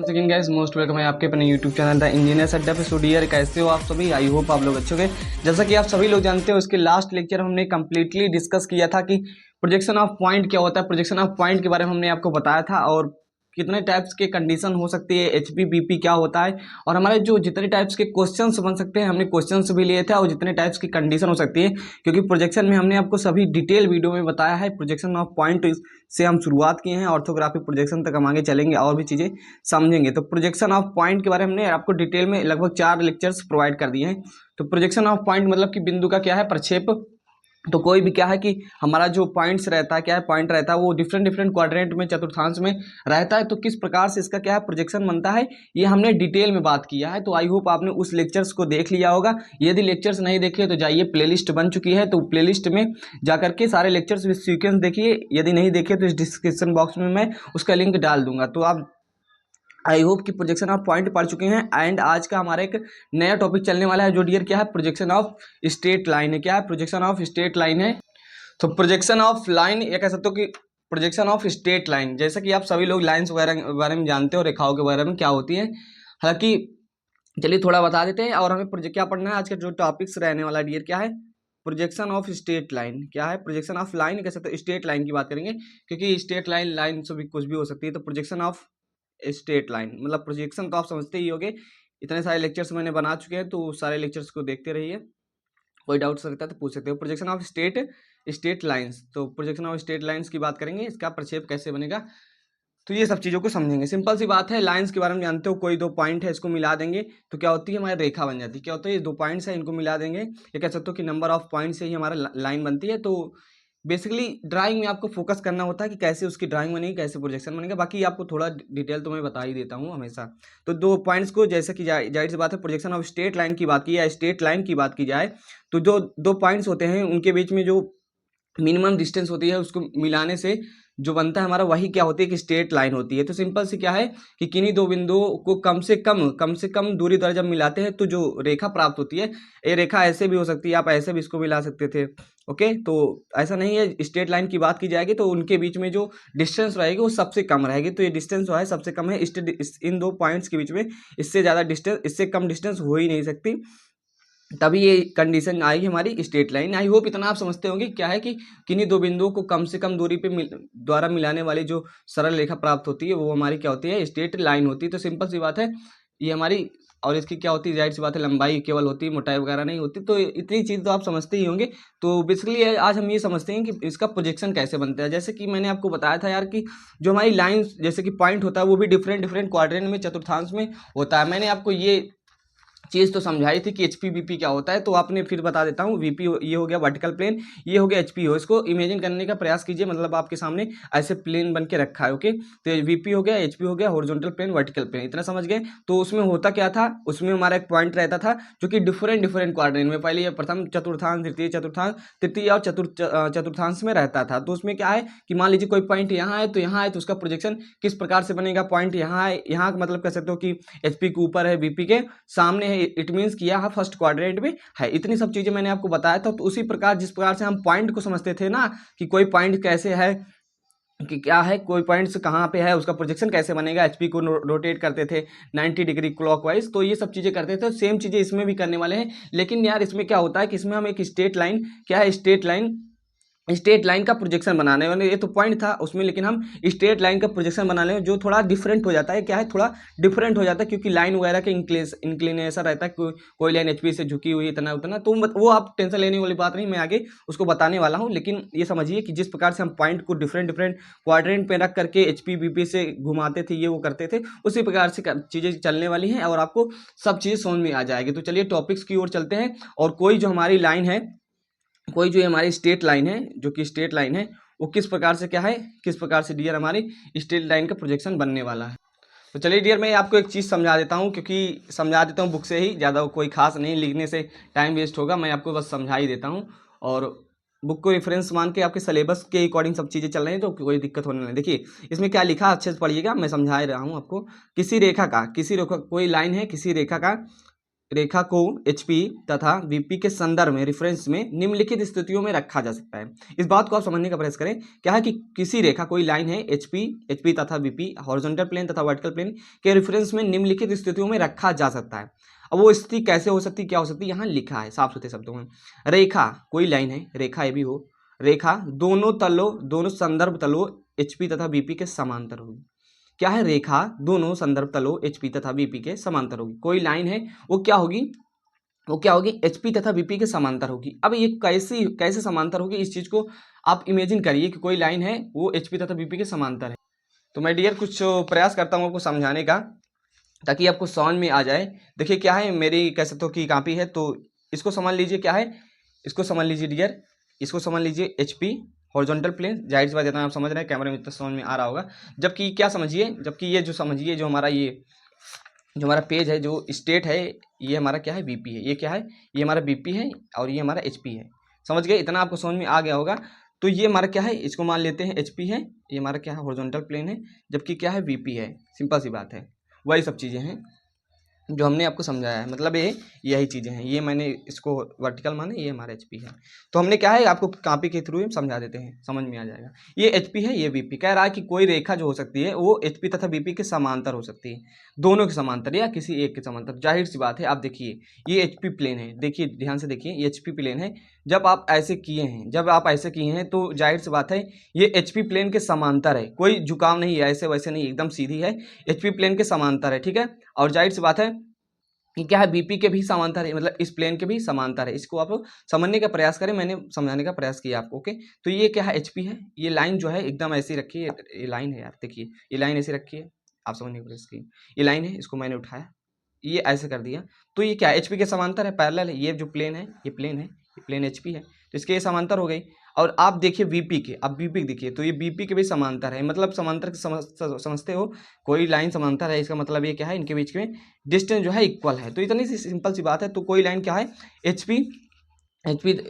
Second guys, most welcome है आपके अपने यूट्यूब चैनल द इंजीनियर्स अड्डा पे। स्टूडियो कैसे हो आप सभी? आई होप आप लोग अच्छे होंगे। जैसा कि आप सभी लोग जानते हो, इसके लास्ट लेक्चर हमने कंप्लीटली डिस्कस किया था कि प्रोजेक्शन ऑफ पॉइंट क्या होता है। प्रोजेक्शन ऑफ पॉइंट के बारे में हमने आपको बताया था और कितने टाइप्स के कंडीशन हो सकती है, एचपी बीपी क्या होता है, और हमारे जो जितने टाइप्स के क्वेश्चंस बन सकते हैं हमने क्वेश्चंस भी लिए थे, और जितने टाइप्स की कंडीशन हो सकती है, क्योंकि प्रोजेक्शन में हमने आपको सभी डिटेल वीडियो में बताया है। प्रोजेक्शन ऑफ पॉइंट से हम शुरुआत किए हैं, ऑर्थोग्राफिक प्रोजेक्शन तक हम आगे चलेंगे और भी चीज़ें समझेंगे। तो प्रोजेक्शन ऑफ पॉइंट के बारे में हमने आपको डिटेल में लगभग 4 लेक्चर्स प्रोवाइड कर दिए हैं। तो प्रोजेक्शन ऑफ पॉइंट मतलब कि बिंदु का क्या है, प्रक्षेप। तो कोई भी क्या है कि हमारा जो पॉइंट्स रहता है, क्या है, पॉइंट रहता है वो डिफरेंट डिफरेंट क्वाड्रेंट में, चतुर्थांश में रहता है। तो किस प्रकार से इसका क्या है प्रोजेक्शन बनता है, ये हमने डिटेल में बात किया है। तो आई होप आपने उस लेक्चर्स को देख लिया होगा। यदि लेक्चर्स नहीं देखे तो जाइए, प्लेलिस्ट बन चुकी है, तो प्लेलिस्ट में जाकर के सारे लेक्चर्स विद सीक्वेंस देखिए। यदि नहीं देखे तो इस डिस्क्रिप्शन बॉक्स में मैं उसका लिंक डाल दूंगा। तो आप आई होप कि प्रोजेक्शन ऑफ पॉइंट पढ़ चुके हैं। एंड आज का हमारा एक नया टॉपिक चलने वाला है जो डियर क्या है, प्रोजेक्शन ऑफ स्ट्रेट लाइन है। क्या है, प्रोजेक्शन ऑफ स्ट्रेट लाइन है। तो प्रोजेक्शन ऑफ लाइन ये कह सकते हो कि प्रोजेक्शन ऑफ स्ट्रेट लाइन, जैसा कि आप सभी लोग लाइंस वगैरह के बारे में जानते हो, रेखाओं के बारे में क्या होती है। हालांकि चलिए थोड़ा बता देते हैं। और हमें प्रोजेक्ट क्या पढ़ना है, आज का जो टॉपिक्स रहने वाला डियर क्या है, प्रोजेक्शन ऑफ स्ट्रेट लाइन। क्या है, प्रोजेक्शन ऑफ लाइन कह सकते हो, स्ट्रेट लाइन की बात करेंगे, क्योंकि स्ट्रेट लाइन लाइन से भी कुछ भी हो सकती है। तो प्रोजेक्शन ऑफ स्ट्रेट लाइन मतलब प्रोजेक्शन तो आप समझते ही होंगे। इतने सारे लेक्चर्स मैंने बना चुके हैं, तो सारे लेक्चर्स को देखते रहिए। कोई डाउट्स रहता है तो पूछ सकते हो। प्रोजेक्शन ऑफ स्ट्रेट लाइंस, तो प्रोजेक्शन ऑफ स्ट्रेट लाइंस की बात करेंगे, इसका प्रक्षेप कैसे बनेगा, तो ये सब चीज़ों को समझेंगे। सिंपल सी बात है, लाइंस के बारे में जानते हो, कोई दो पॉइंट है इसको मिला देंगे तो क्या होती है, हमारी रेखा बन जाती है। क्या होता है, ये दो पॉइंट्स है इनको मिला देंगे, ये कह सकते हो कि नंबर ऑफ पॉइंट से ही हमारा लाइन बनती है। तो बेसिकली ड्राइंग में आपको फोकस करना होता है कि कैसे उसकी ड्राइंग बनेगी, कैसे प्रोजेक्शन बनेगा। बाकी आपको थोड़ा डिटेल तो मैं बता ही देता हूँ हमेशा। तो दो पॉइंट्स को, जैसे कि जाहिर सी बात है, प्रोजेक्शन ऑफ स्ट्रेट लाइन की बात की जाए, स्ट्रेट लाइन की बात की जाए, तो जो दो पॉइंट्स होते हैं उनके बीच में जो मिनिमम डिस्टेंस होती है उसको मिलाने से जो बनता है हमारा, वही क्या होती है कि स्ट्रेट लाइन होती है। तो सिंपल से क्या है कि किन्हीं दो बिंदुओं को कम से कम दूरी द्वारा जब मिलाते हैं तो जो रेखा प्राप्त होती है, ये रेखा ऐसे भी हो सकती है, आप ऐसे भी इसको मिला सकते थे। ओके, तो ऐसा नहीं है। स्ट्रेट लाइन की बात की जाएगी तो उनके बीच में जो डिस्टेंस रहेगी वो सबसे कम रहेगी। तो ये डिस्टेंस जो है सबसे कम है इन दो पॉइंट्स के बीच में। इससे ज़्यादा डिस्टेंस, इससे कम डिस्टेंस हो ही नहीं सकती, तभी ये कंडीशन आएगी हमारी स्ट्रेट लाइन। आई होप इतना आप समझते होंगे। क्या है कि किन्हीं दो बिंदुओं को कम से कम दूरी पे द्वारा मिलाने वाली जो सरल रेखा प्राप्त होती है वो हमारी क्या होती है, स्ट्रेट लाइन होती है। तो सिंपल सी बात है ये हमारी, और इसकी क्या होती है, जाहिर सी बात है लंबाई केवल होती है, मोटाई वगैरह नहीं होती। तो इतनी चीज़ तो आप समझते ही होंगे। तो बेसिकली आज हम ये समझते हैं कि इसका प्रोजेक्शन कैसे बनता है। जैसे कि मैंने आपको बताया था यार कि जो हमारी लाइन, जैसे कि पॉइंट होता है वो भी डिफरेंट डिफरेंट क्वाड्रेंट में, चतुर्थांश में होता है। मैंने आपको ये चीज़ तो समझाई थी कि एचपी बीपी क्या होता है। तो आपने फिर बता देता हूँ, वीपी ये हो गया वर्टिकल प्लेन, ये हो गया एचपी हो। इसको इमेजिन करने का प्रयास कीजिए, मतलब आपके सामने ऐसे प्लेन बन के रखा है। ओके, तो वीपी हो गया, एचपी हो गया, हॉरिजॉन्टल प्लेन, वर्टिकल प्लेन, इतना समझ गए। तो उसमें होता क्या था, उसमें हमारा एक पॉइंट रहता था जो कि डिफरेंट डिफरेंट क्वाड्रेंट में, पहले ये प्रथम चतुर्थांश, द्वितीय चतुर्थांश, तृतीय और चतुर्थांश में रहता था। तो उसमें क्या है कि मान लीजिए कोई पॉइंट यहाँ है तो यहाँ है, तो उसका प्रोजेक्शन किस प्रकार से बनेगा। पॉइंट यहाँ है, यहाँ मतलब कह सकते हो कि एचपी के ऊपर है, बीपी के सामने है, इट मीन्स कि यहाँ फर्स्ट क्वाड्रेंट में है। इतनी सब चीजें मैंने आपको बताया था। तो उसी प्रकार जिस प्रकार से हम पॉइंट को समझते थे ना, कि कोई पॉइंट कैसे है, कि क्या है, कोई पॉइंट्स कहाँ पे है, उसका प्रोजेक्शन कैसे बनेगा, एचपी को रोटेट करते थे 90 डिग्री क्लॉकवाइज, तो ये सब चीज़ें करते थे। सेम चीज़ें इसमें भी करने वाले हैं। लेकिन यार इसमें क्या होता है कि इसमें हम एक स्ट्रेट लाइन, क्या है, स्ट्रेट लाइन का प्रोजेक्शन बनाने वाले, ये तो पॉइंट था उसमें, लेकिन हम स्ट्रेट लाइन का प्रोजेक्शन बनाने में जो थोड़ा डिफरेंट हो जाता है। क्या है, थोड़ा डिफरेंट हो जाता है, क्योंकि लाइन वगैरह के इंक्लिनेशन रहता है। कोई लाइन एचपी से झुकी हुई इतना उतना, तो वो आप टेंशन लेने वाली बात नहीं, मैं आगे उसको बताने वाला हूँ। लेकिन ये समझिए कि जिस प्रकार से हम पॉइंट को डिफरेंट डिफरेंट क्वाड्रेंट पे रख करके एचपी बीपी से घुमाते थे, ये वो करते थे, उसी प्रकार से चीज़ें चलने वाली हैं और आपको सब चीज़ समझ में आ जाएगी। तो चलिए टॉपिक्स की ओर चलते हैं। और कोई जो हमारी लाइन है, कोई जो हमारी स्ट्रेट लाइन है, जो कि स्ट्रेट लाइन है, वो किस प्रकार से क्या है, किस प्रकार से डियर हमारी स्ट्रेट लाइन का प्रोजेक्शन बनने वाला है। तो चलिए डियर, मैं आपको एक चीज़ समझा देता हूँ, क्योंकि समझा देता हूँ बुक से ही, ज़्यादा कोई खास नहीं, लिखने से टाइम वेस्ट होगा, मैं आपको बस समझा ही देता हूँ। और बुक को रेफरेंस मान के आपके सिलेबस के अकॉर्डिंग सब चीज़ें चल रही हैं, तो कोई दिक्कत होने नहीं। देखिए इसमें क्या लिखा, अच्छे से पढ़िएगा, मैं समझा ही रहा हूँ आपको। किसी रेखा का, कोई लाइन है, किसी रेखा का रेखा को HP तथा VP के संदर्भ में रेफरेंस में निम्नलिखित स्थितियों में रखा जा सकता है। इस बात को आप समझने का प्रयास करें। क्या है कि किसी रेखा कोई लाइन है HP तथा VP हॉरिजॉन्टल प्लेन तथा वर्टिकल प्लेन के रेफरेंस में निम्नलिखित स्थितियों में रखा जा सकता है। अब वो स्थिति कैसे हो सकती, क्या हो सकती है, यहाँ लिखा है साफ सुथरे शब्दों में। रेखा कोई लाइन है, रेखा ये भी हो, रेखा दोनों संदर्भ तलों HP तथा VP के समांतर होगी। क्या है, रेखा दोनों संदर्भ तलों HP तथा VP के समांतर होगी। कोई लाइन है वो क्या होगी HP तथा VP के समांतर होगी। अब ये कैसे समांतर होगी, इस चीज को आप इमेजिन करिए कि कोई लाइन है वो HP तथा VP के समांतर है। तो मैं डियर कुछ प्रयास करता हूँ आपको समझाने का, ताकि आपको समझ में आ जाए। देखिए क्या है, मेरी कह सकते हो कि कॉपी है, तो इसको समझ लीजिए। क्या है, इसको समझ लीजिए डियर, इसको समझ लीजिए HP हॉरिजॉन्टल प्लेन। जाहिर सी बात है आप समझ रहे हैं, कैमरे में इतना समझ में आ रहा होगा। जबकि क्या समझिए, जबकि ये जो समझिए जो हमारा पेज है, जो स्टेट है, ये हमारा क्या है, VP है। ये क्या है, ये हमारा VP है और ये हमारा HP है। समझ गए, इतना आपको समझ में आ गया होगा। तो ये हमारा क्या है, इसको मान लेते हैं HP है, ये हमारा क्या है, हॉरिजॉन्टल प्लेन है, जबकि क्या है, VP है। सिंपल सी बात है, वही सब चीज़ें हैं जो हमने आपको समझाया है। मतलब यही चीज़ें हैं। ये मैंने इसको वर्टिकल माने, ये हमारा HP है। तो हमने क्या है, आपको कॉपी के थ्रू हम समझा देते हैं, समझ में आ जाएगा। ये HP है, ये VP। कह रहा है कि कोई रेखा जो हो सकती है वो HP तथा VP के समांतर हो सकती है, दोनों के समांतर या किसी एक के समांतर। जाहिर सी बात है, आप देखिए ये HP प्लेन है, देखिए ध्यान से देखिए, ये HP प्लेन है। जब आप ऐसे किए हैं तो जाहिर सी बात है ये HP प्लेन के समांतर है, कोई झुकाव नहीं है, ऐसे वैसे नहीं, एकदम सीधी है, HP प्लेन के समांतर है। ठीक है, और जाहिर सी बात है कि क्या है, VP के भी समांतर है, मतलब इस प्लेन के भी समांतर है। इसको आप समझने का प्रयास करें, मैंने समझाने का प्रयास किया आपको। ओके, तो ये क्या है, HP है। ये लाइन जो है एकदम ऐसी रखी है, ये लाइन है यार, देखिए ये लाइन ऐसी रखी है, आप समझने का प्रयास कीजिए। ये लाइन है, इसको मैंने उठाया, ये ऐसे कर दिया, तो ये क्या है, HP के समांतर है, पैरेलल है। ये जो प्लेन है, ये प्लेन HP है, तो इसके ये समांतर हो गई। और आप देखिए VP के, अब VP देखिए, तो ये VP के भी समांतर है। मतलब समांतर समझते हो, कोई लाइन समांतर है, इसका मतलब ये क्या है, इनके बीच में डिस्टेंस जो है इक्वल है। तो इतनी सी सिंपल सी बात है। तो कोई लाइन क्या है, HP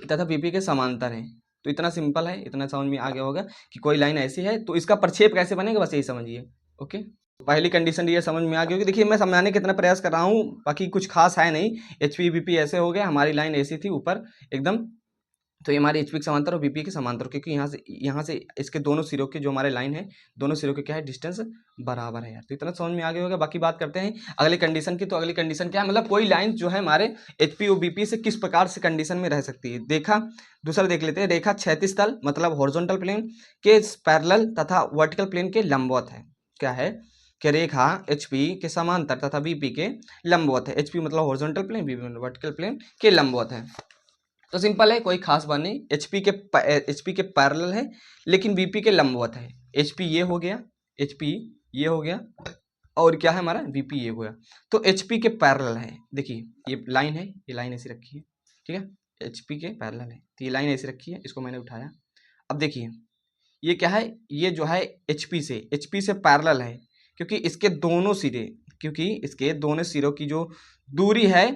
तथा VP के समांतर है। तो इतना सिंपल है, इतना समझ में आ गया होगा कि कोई लाइन ऐसी है तो इसका प्रक्षेप कैसे बनेगा, बस यही समझिए। ओके, पहली कंडीशन ये समझ में आ गई होगी। देखिए मैं समझाने कितना प्रयास कर रहा हूँ, बाकी कुछ खास है नहीं। HP VP ऐसे हो गया, हमारी लाइन ऐसी थी ऊपर एकदम, तो ये हमारी HP के समांतर और VP के समांतर, क्योंकि यहाँ से इसके दोनों सिरों के जो हमारे लाइन है, दोनों सिरों के क्या है, डिस्टेंस बराबर है यार। तो इतना समझ में आ गया होगा। बाकी बात करते हैं अगली कंडीशन की। तो अगली कंडीशन क्या है, मतलब कोई लाइन जो है हमारे HP और VP से किस प्रकार से कंडीशन में रह सकती है। दूसरा देख लेते हैं। रेखा क्षैतिज तल मतलब हॉरिजॉन्टल प्लेन के पैरेलल तथा वर्टिकल प्लेन के लंबवत है। क्या है कि रेखा HP के समांतर तथा VP के लंबवत है। HP मतलब हॉरिजॉन्टल प्लेन, VP मतलब वर्टिकल प्लेन के लंबवत है। तो सिंपल है, कोई खास बात नहीं। HP के पैरेलल है, लेकिन VP के लंबवत है। HP ये हो गया, और क्या है हमारा, VP ये हो गया। तो HP के पैरेलल है। देखिए ये लाइन ऐसी रखी है, ठीक है, HP के पैरेलल है, तो ये लाइन ऐसी रखी है, इसको मैंने उठाया। अब देखिए ये क्या है, ये जो है HP से पैरेलल है, क्योंकि इसके दोनों सिरों की जो दूरी है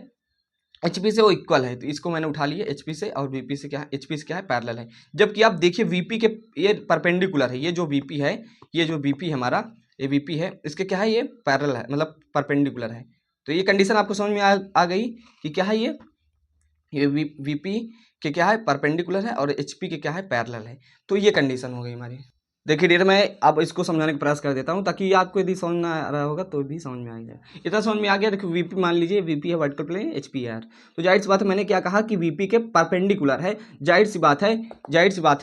HP से वो इक्वल है। तो इसको मैंने उठा लिया, HP से, और VP से क्या है, HP से क्या है, पैरेलल है। जबकि आप देखिए VP के ये परपेंडिकुलर है, ये जो VP है हमारा, ये VP है, इसके क्या है, ये पैरेलल है, मतलब परपेंडिकुलर है। तो ये कंडीशन आपको समझ में आ गई कि क्या है, ये VP के क्या है, परपेंडिकुलर है, और HP के क्या है, पैरेलल है। तो ये कंडीशन हो गई हमारी। देखिए डियर, मैं अब इसको समझाने का प्रयास कर देता हूँ, ताकि आपको यदि समझ में आ रहा होगा तो भी समझ में आ जाए। इतना समझ में आ गया। देखो VP मान लीजिए, VP है वर्टिकल प्लेन, HP है यार। तो जाहिर सी बात है, मैंने क्या कहा कि VP के परपेंडिकुलर है। जाहिर सी बात है,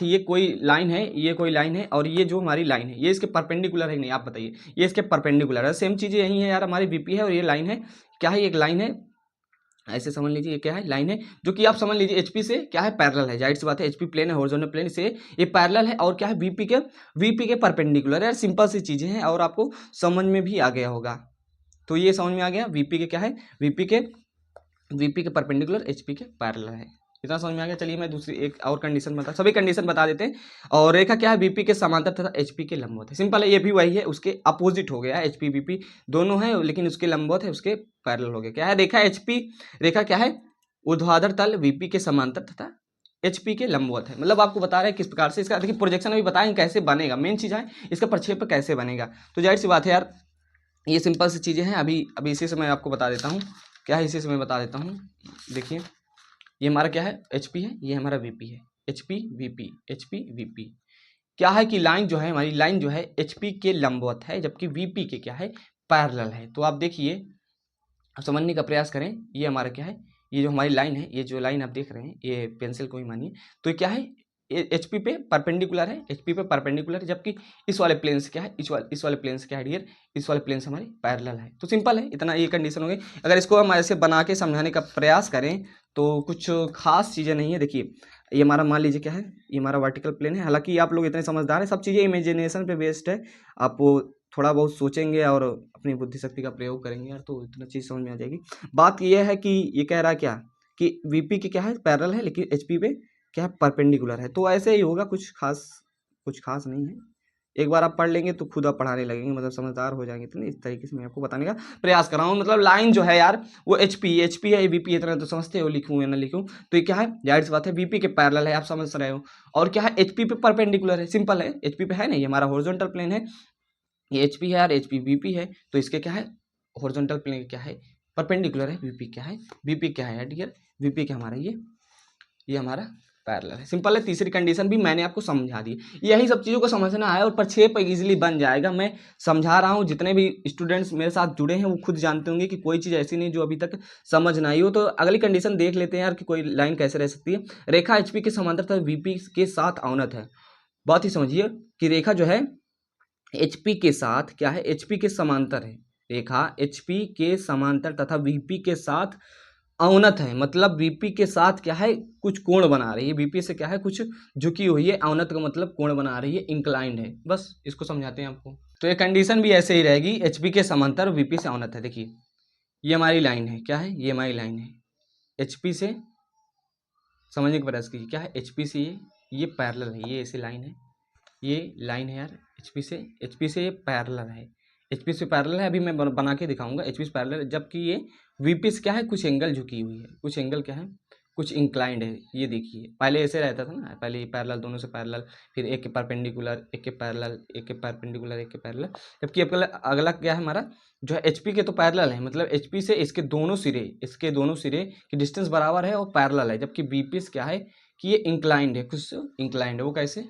ये कोई लाइन है, और ये जो हमारी लाइन है ये इसके परपेंडिकुलर है कि नहीं, आप बताइए। ये इसके परपेंडिकुलर है। सेम चीज़ें यही है यार, हमारी VP है और ये लाइन है। क्या है, एक लाइन है, ऐसे समझ लीजिए, ये क्या है, लाइन है, जो कि आप समझ लीजिए HP से क्या है, पैरेलल है। जाहिर सी बात है, HP प्लेन है, हॉरिजॉन्टल प्लेन से ये पैरेलल है, और क्या है, VP के परपेंडिकुलर है यार। सिंपल सी चीजें हैं, और आपको समझ में भी आ गया होगा। तो ये समझ में आ गया, VP के क्या है, VP के परपेंडिकुलर, HP के पैरेलल है। इतना समझ में आ गया। चलिए मैं दूसरी एक और कंडीशन सभी कंडीशन बता देते हैं। और रेखा क्या है, VP के समांतर तथा HP के लंबवत है। सिंपल है, ये भी वही है, उसके अपोजिट हो गया है। HP VP दोनों है, लेकिन उसके लंबवत है, उसके पैरेलल हो गया। क्या है, रेखा क्या है, ऊर्ध्वाधर तल VP के समांतर तथा HP के लंबवत है। मतलब आपको बता रहे हैं किस प्रकार से इसका, देखिए प्रोजेक्शन अभी बताएं कैसे बनेगा, मेन चीज़ है इसका प्रक्षेप कैसे बनेगा। तो जाहिर सी बात है यार, ये सिंपल सी चीज़ें हैं। अभी इसी से मैं आपको बता देता हूँ। क्या है इसी से मैं बता देता हूँ। देखिए ये हमारा क्या है, HP है, ये हमारा VP है, HP VP, HP VP। क्या है कि लाइन जो है, हमारी लाइन जो है HP के लंबवत है, जबकि VP के क्या है, पैरेलल है। तो आप देखिए, आप समझने का प्रयास करें, ये हमारा क्या है, ये जो हमारी लाइन है, ये जो लाइन आप देख रहे हैं, ये पेंसिल को ही मानिए, तो ये क्या है, HP पे परपेंडिकुलर है, HP पे परपेंडिकुलर है, जबकि इस वाले प्लेन से क्या है, इस वाले प्लेन से क्या है डियर, इस वाले प्लेन से हमारे पैरेलल है। तो सिंपल है, इतना ये कंडीशन हो गई। अगर इसको हम ऐसे बना के समझाने का प्रयास करें तो कुछ खास चीज़ें नहीं है। देखिए ये हमारा मान लीजिए क्या है, ये हमारा वर्टिकल प्लेन है। हालांकि आप लोग इतने समझदार हैं, सब चीज़ें इमेजिनेशन पे बेस्ड है। आप थोड़ा बहुत सोचेंगे और अपनी बुद्धि शक्ति का प्रयोग करेंगे यार, तो इतना चीज़ समझ में आ जाएगी। बात यह है कि ये कह रहा है क्या, कि VP के क्या है, पैरेलल है, लेकिन HP पे क्या है, परपेंडिकुलर है। तो ऐसे ही होगा, कुछ खास नहीं है। एक बार आप पढ़ लेंगे तो खुद आप पढ़ाने लगेंगे, मतलब समझदार हो जाएंगे। इतने इस तरीके से मैं आपको बताने का प्रयास कर रहा हूँ। मतलब लाइन जो है यार वो HP है, VP इतना तो समझते हो, लिखूँ या ना लिखूँ। तो ये क्या है, जाहिर सी बात है VP के पैरेलल है, आप समझ रहे हो। और क्या है, HP पे परपेंडिकुलर है, सिंपल है। HP पे है ना, ये हमारा हॉरिजॉन्टल प्लेन है, ये HP है और HP VP है। तो इसके क्या है, हॉरिजॉन्टल प्लेन क्या है, परपेंडिकुलर है। VP क्या है, VP क्या है डियर, VP क्या हमारा ये हमारा पैरेलल है। सिंपल है। तीसरी कंडीशन भी मैंने आपको समझा दी। यही सब चीज़ों को समझना है और पर 6 पे इजीली बन जाएगा। मैं समझा रहा हूँ, जितने भी स्टूडेंट्स मेरे साथ जुड़े हैं वो खुद जानते होंगे कि कोई चीज़ ऐसी नहीं जो अभी तक समझ ना आई हो। तो अगली कंडीशन देख लेते हैं यार कि कोई लाइन कैसे रह सकती है। रेखा HP के समांतर तथा VP के साथ अवनत है। बहुत ही समझिए कि रेखा जो है HP के साथ क्या है, HP के समांतर है। रेखा HP के समांतर तथा VP के साथ अवनत है। मतलब VP के साथ क्या है, कुछ कोण बना रही है। VP से क्या है, कुछ झुकी हुई है। अवनत का मतलब कोण बना रही है, इंक्लाइंड है। बस इसको समझाते हैं आपको। तो ये कंडीशन भी ऐसे ही रहेगी, HP के समांतर VP से अवनत है। देखिए ये हमारी लाइन है, क्या है, ये हमारी लाइन है HP से, समझने का प्रयास कीजिए, क्या है HP से ये पैरेलल है, ये ऐसी लाइन है, ये लाइन है यार HP से ये पैरेलल है, HP से पैरेलल है। अभी मैं बना के दिखाऊंगा, HP से पैरेलल है, जबकि ये VP से क्या है, कुछ एंगल झुकी हुई है, कुछ एंगल क्या है, कुछ इंक्लाइंड है। ये देखिए पहले ऐसे रहता था ना, पहले पैरेलल, दोनों से पैरेलल, फिर एक के परपेंडिकुलर, एक के पैरेलल, एक के परपेंडिकुलर, एक के पैरेलल। जबकि अगला क्या है हमारा, जो है HP के तो पैरेलल है, मतलब HP से इसके दोनों सिरे की डिस्टेंस बराबर है और पैरेलल है। जबकि VP से क्या है कि ये इंक्लाइंड है, कुछ इंक्लाइंड है। वो कैसे,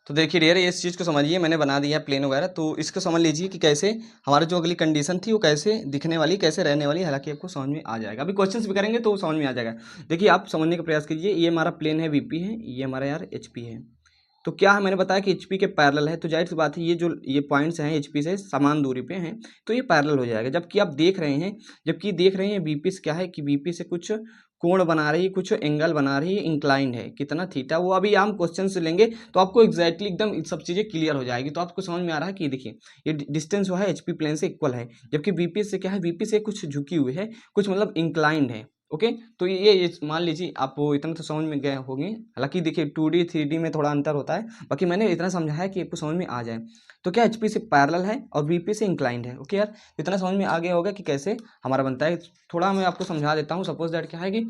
तो देखिए डियर इस चीज़ को समझिए, मैंने बना दिया प्लेन वगैरह, तो इसको समझ लीजिए कि कैसे हमारी जो अगली कंडीशन थी वो कैसे दिखने वाली, कैसे रहने वाली। हालांकि आपको समझ में आ जाएगा, अभी क्वेश्चंस भी करेंगे तो समझ में आ जाएगा। देखिए आप समझने का प्रयास कीजिए, ये हमारा प्लेन है VP है, ये हमारा यार HP है। तो क्या है, मैंने बताया कि HP के पैरेलल है, तो जाहिर सी बात है ये पॉइंट्स हैं HP से समान दूरी पे हैं, तो ये पैरेलल हो जाएगा। जबकि आप देख रहे हैं VP से क्या है कि VP से कुछ कोण बना रही है, कुछ एंगल बना रही है, इंक्लाइंड है, कितना थीटा, वो अभी हम क्वेश्चन से लेंगे तो आपको एग्जैक्टली एकदम सब चीज़ें क्लियर हो जाएगी। तो आपको समझ में आ रहा है कि देखिए ये डिस्टेंस जो है HP प्लेन से इक्वल है, जबकि VP से क्या है, VP से कुछ झुकी हुई है, कुछ मतलब इंक्लाइंड है। ओके, तो ये मान लीजिए आप इतना तो समझ में गए होंगे। हालांकि देखिए 2D 3D में थोड़ा अंतर होता है, बाकी मैंने इतना समझाया कि आपको समझ में आ जाए। तो क्या HP से पैरेलल है और VP से इंक्लाइंड है। ओके यार, इतना समझ में आ गया होगा कि कैसे हमारा बनता है। थोड़ा मैं आपको समझा देता हूँ। सपोज दैट क्या है कि